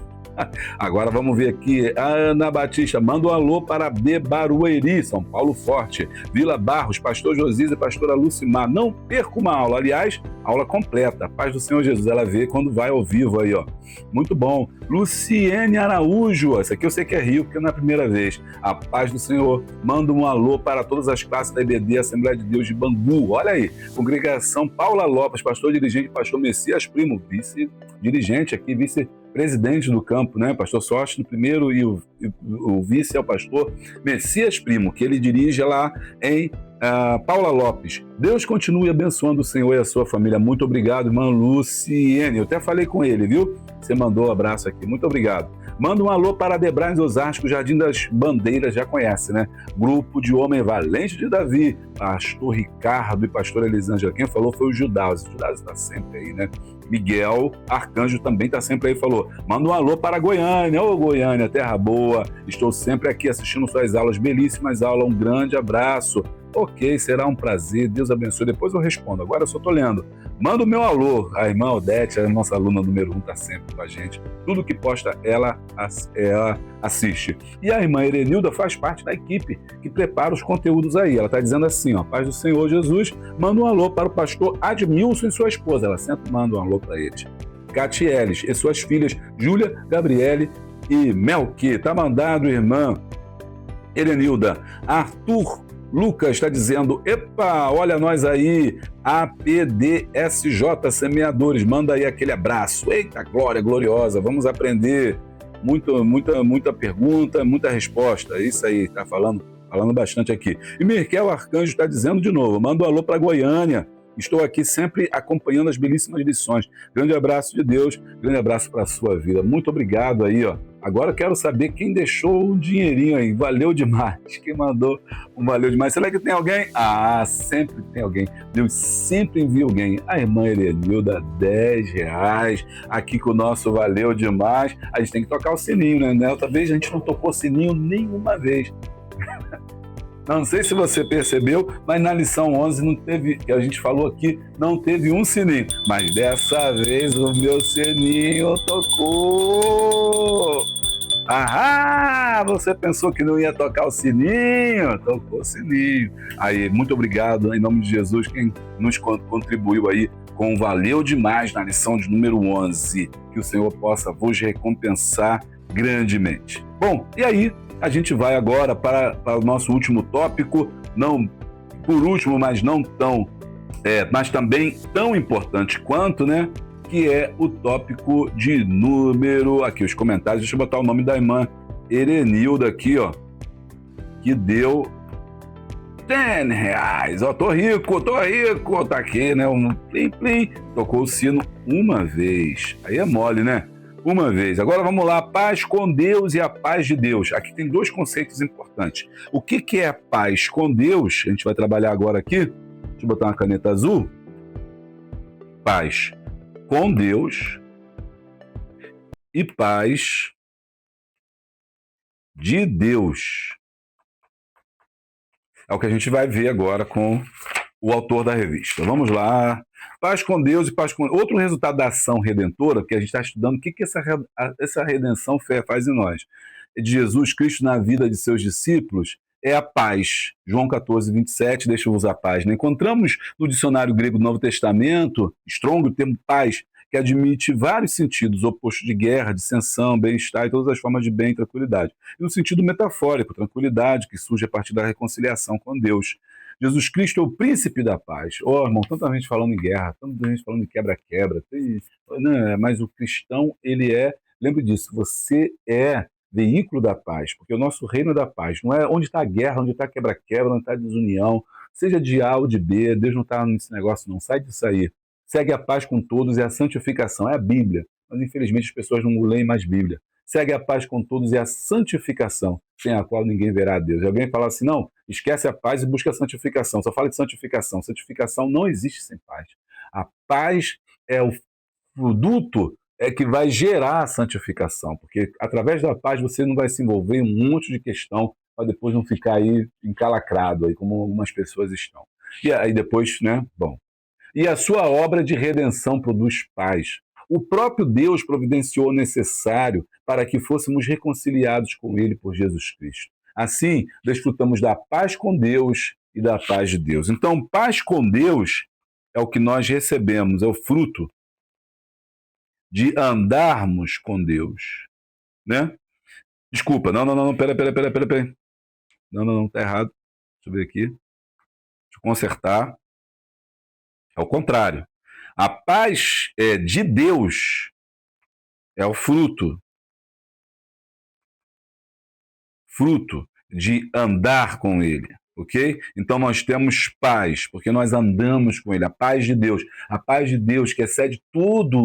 Agora vamos ver aqui, a Ana Batista, manda um alô para Barueri, São Paulo Forte, Vila Barros, pastor Josias e pastora Lucimar. Não perca uma aula, aliás, aula completa, paz do Senhor Jesus, ela vê quando vai ao vivo aí, ó. Muito bom. Luciene Araújo, essa aqui eu sei que é Rio, porque não é a primeira vez. A paz do Senhor, manda um alô para todas as classes da IBD, Assembleia de Deus de Bangu. Olha aí, congregação Paula Lopes, pastor dirigente, pastor Messias Primo, vice-dirigente aqui, vice-presidente do campo, né? Pastor Sorte no primeiro e o vice é o pastor Messias Primo, que ele dirige lá em Paula Lopes. Deus continue abençoando o Senhor e a sua família. Muito obrigado, irmã Luciene. Eu até falei com ele, viu? Você mandou um abraço aqui. Muito obrigado. Manda um alô para Debrais Osasco, Jardim das Bandeiras, já conhece, né? Grupo de Homem Valente de Davi, pastor Ricardo e pastora Elisângela. Quem falou foi o Judas. O Judas está sempre aí, né? Miguel Arcanjo também está sempre aí, falou. Manda um alô para Goiânia. Ô Goiânia, terra boa. Estou sempre aqui assistindo suas aulas, belíssimas aulas. Um grande abraço. Ok, será um prazer, Deus abençoe. Depois eu respondo, agora eu só estou lendo. Manda o meu alô. A irmã Odete, a nossa aluna número 1, está sempre com a gente. Tudo que posta, ela assiste. E a irmã Erenilda faz parte da equipe que prepara os conteúdos aí. Ela está dizendo assim, ó, paz do Senhor Jesus, manda um alô para o pastor Admilson e sua esposa. Ela sempre manda um alô para eles. Catieles e suas filhas, Júlia, Gabriele e Melqui. Tá mandado, irmã Erenilda. Arthur Lucas está dizendo, epa, olha nós aí, APDSJ Semeadores, manda aí aquele abraço. Eita, glória, gloriosa, vamos aprender. Muita pergunta, muita resposta. É isso aí, tá falando bastante aqui. E Miquel Arcanjo está dizendo de novo, manda um alô para Goiânia. Estou aqui sempre acompanhando as belíssimas lições. Grande abraço de Deus, grande abraço para a sua vida. Muito obrigado aí, ó. Agora eu quero saber quem deixou um dinheirinho aí. Valeu demais. Quem mandou um valeu demais. Será que tem alguém? Ah, sempre tem alguém. Deus sempre envia alguém. A irmã Erenilda, R$10. Aqui com o nosso valeu demais. A gente tem que tocar o sininho, né? Outra vez a gente não tocou sininho nenhuma vez. Não sei se você percebeu, mas na lição 11 não teve, que a gente falou aqui, não teve um sininho. Mas dessa vez o meu sininho tocou. Ahá! Você pensou que não ia tocar o sininho? Tocou o sininho. Aí, muito obrigado, em nome de Jesus, quem nos contribuiu aí com valeu demais na lição de número 11. Que o Senhor possa vos recompensar grandemente. Bom, e aí? A gente vai agora para o nosso último tópico, não por último, mas não tão, mas também tão importante quanto, né? Que é o tópico de número, aqui os comentários, deixa eu botar o nome da irmã Erenilda aqui, ó, que deu R$10. Ó, tô rico, tá aqui, né? Um plim, plim, tocou o sino uma vez, aí é mole, né? Uma vez. Agora vamos lá, paz com Deus e a paz de Deus. Aqui tem dois conceitos importantes. O que é a paz com Deus? A gente vai trabalhar agora aqui. Deixa eu botar uma caneta azul. Paz com Deus e paz de Deus. É o que a gente vai ver agora com o autor da revista. Vamos lá. Paz com Deus e paz com... Outro resultado da ação redentora, que a gente está estudando, o que essa redenção faz em nós? De Jesus Cristo na vida de seus discípulos, é a paz. João 14:27, deixa eu usar paz. Né? Encontramos no dicionário grego do Novo Testamento, Strong, o termo paz, que admite vários sentidos, oposto de guerra, dissensão, bem-estar e todas as formas de bem e tranquilidade. E no sentido metafórico, tranquilidade, que surge a partir da reconciliação com Deus. Jesus Cristo é o príncipe da paz. Irmão, tanta gente falando em guerra, tanta gente falando em quebra-quebra, mas o cristão, ele lembre disso, você é veículo da paz, porque o nosso reino é da paz. Não é onde está a guerra, onde está a quebra-quebra, onde está a desunião, seja de A ou de B, Deus não está nesse negócio não, sai disso aí. Segue a paz com todos e a santificação, é a Bíblia, mas infelizmente as pessoas não leem mais Bíblia. Segue a paz com todos e a santificação, sem a qual ninguém verá a Deus. E alguém fala assim, não, esquece a paz e busca a santificação, só fala de santificação. Santificação não existe sem paz. A paz é o produto que vai gerar a santificação, porque através da paz você não vai se envolver em um monte de questão para depois não ficar aí encalacrado, aí, como algumas pessoas estão. E aí depois, né, bom. E a sua obra de redenção produz paz. O próprio Deus providenciou o necessário para que fôssemos reconciliados com Ele por Jesus Cristo. Assim, desfrutamos da paz com Deus e da paz de Deus. Então, paz com Deus é o que nós recebemos, é o fruto de andarmos com Deus, né? Desculpa, não, pera. Não, tá errado. Deixa eu ver aqui. Deixa eu consertar. É o contrário. A paz de Deus é o fruto de andar com Ele, ok? Então nós temos paz, porque nós andamos com Ele, a paz de Deus que excede tudo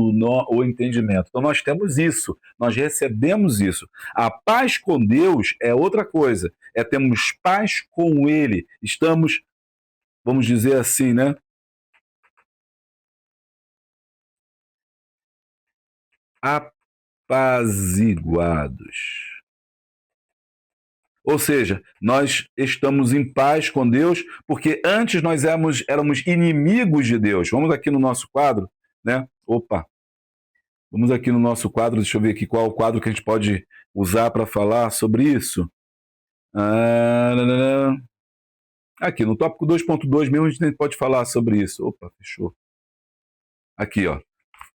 o entendimento. Então nós temos isso, nós recebemos isso. A paz com Deus é outra coisa, termos paz com Ele, estamos, vamos dizer assim, né? Apaziguados. Ou seja, nós estamos em paz com Deus, porque antes nós éramos inimigos de Deus. Vamos aqui no nosso quadro, né? Opa! Vamos aqui no nosso quadro, deixa eu ver aqui qual é o quadro que a gente pode usar para falar sobre isso. Aqui, no tópico 2.2 mesmo a gente pode falar sobre isso. Opa, fechou. Aqui, ó.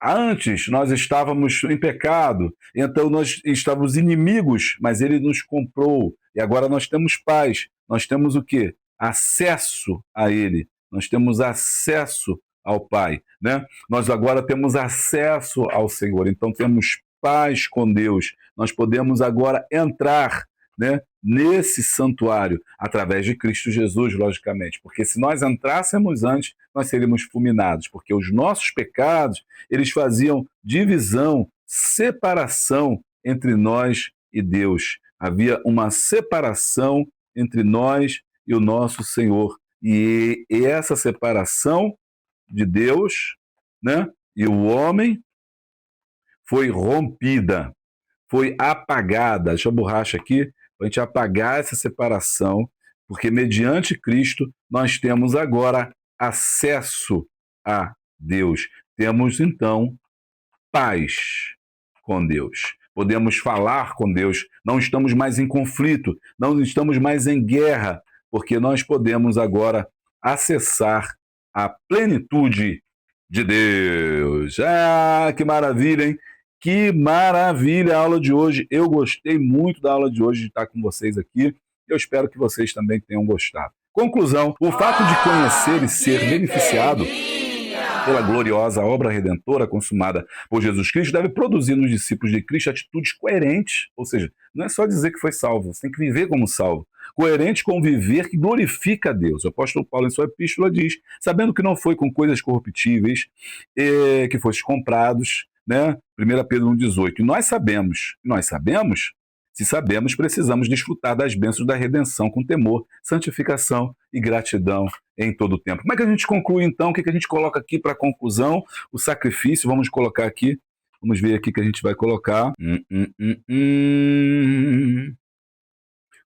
Antes nós estávamos em pecado, então nós estávamos inimigos, mas Ele nos comprou. E agora nós temos paz. Nós temos o quê? Acesso a Ele. Nós temos acesso ao Pai, né? Nós agora temos acesso ao Senhor. Então temos paz com Deus. Nós podemos agora entrar, né, nesse santuário através de Cristo Jesus, logicamente. Porque se nós entrássemos antes, nós seríamos fulminados. Porque os nossos pecados, eles faziam divisão, separação entre nós e Deus. Havia uma separação entre nós e o nosso Senhor. E essa separação de Deus, né, e o homem foi rompida, foi apagada. Deixa eu borracha aqui, para a gente apagar essa separação, porque mediante Cristo nós temos agora acesso a Deus. Temos, então, paz com Deus. Podemos falar com Deus, não estamos mais em conflito, não estamos mais em guerra, porque nós podemos agora acessar a plenitude de Deus. Ah, que maravilha, hein? Que maravilha a aula de hoje. Eu gostei muito da aula de hoje, de estar com vocês aqui. Eu espero que vocês também tenham gostado. Conclusão, o fato de conhecer e ser beneficiado pela gloriosa obra redentora consumada por Jesus Cristo deve produzir nos discípulos de Cristo atitudes coerentes, ou seja, não é só dizer que foi salvo, você tem que viver como salvo, coerente com o viver que glorifica a Deus. O apóstolo Paulo, em sua epístola, diz, sabendo que não foi com coisas corruptíveis que fostes comprados, né? 1 Pedro 1,18. E nós sabemos, se sabemos, precisamos desfrutar das bênçãos da redenção com temor, santificação e gratidão em todo o tempo. Como é que a gente conclui, então? O que a gente coloca aqui para conclusão? O sacrifício, vamos colocar aqui. Vamos ver aqui que a gente vai colocar.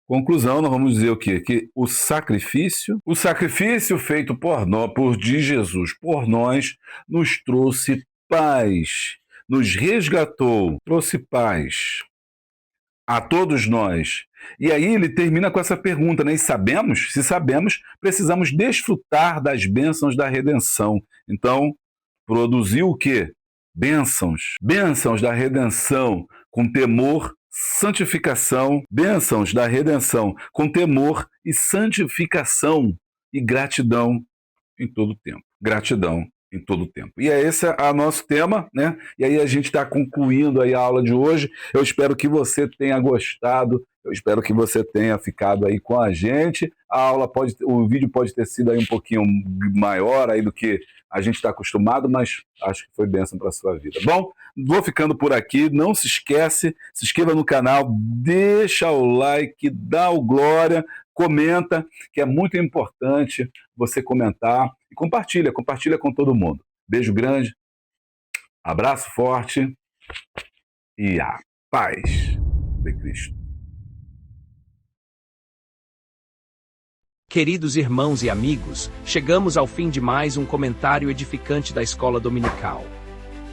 Conclusão, nós vamos dizer o quê? Que o sacrifício feito de Jesus por nós, nos trouxe paz, nos resgatou, trouxe paz a todos nós. E aí ele termina com essa pergunta, né? E sabemos, se sabemos, precisamos desfrutar das bênçãos da redenção. Então, produziu o quê? Bênçãos da redenção com temor, santificação, bênçãos da redenção com temor e santificação e gratidão em todo o tempo. Gratidão em todo o tempo. E esse é o nosso tema, né? E aí a gente está concluindo aí a aula de hoje. Eu espero que você tenha gostado, eu espero que você tenha ficado aí com a gente. O vídeo pode ter sido aí um pouquinho maior aí do que a gente está acostumado, mas acho que foi bênção para a sua vida. Bom, vou ficando por aqui. Não se esquece, se inscreva no canal, deixa o like, dá o glória, comenta, que é muito importante você comentar e compartilha com todo mundo. Beijo grande, abraço forte e a paz de Cristo. Queridos irmãos e amigos, chegamos ao fim de mais um comentário edificante da Escola Dominical.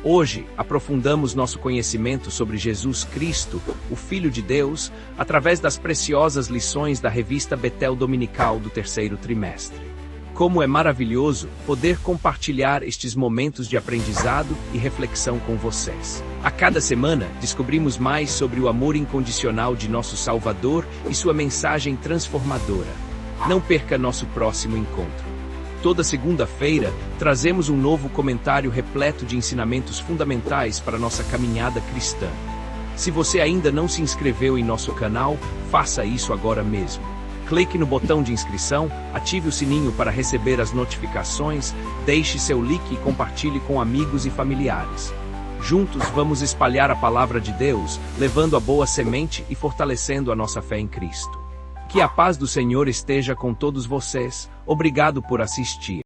Hoje, aprofundamos nosso conhecimento sobre Jesus Cristo, o Filho de Deus, através das preciosas lições da revista Betel Dominical do terceiro trimestre. Como é maravilhoso poder compartilhar estes momentos de aprendizado e reflexão com vocês. A cada semana, descobrimos mais sobre o amor incondicional de nosso Salvador e sua mensagem transformadora. Não perca nosso próximo encontro. Toda segunda-feira, trazemos um novo comentário repleto de ensinamentos fundamentais para nossa caminhada cristã. Se você ainda não se inscreveu em nosso canal, faça isso agora mesmo. Clique no botão de inscrição, ative o sininho para receber as notificações, deixe seu like e compartilhe com amigos e familiares. Juntos vamos espalhar a palavra de Deus, levando a boa semente e fortalecendo a nossa fé em Cristo. Que a paz do Senhor esteja com todos vocês. Obrigado por assistir.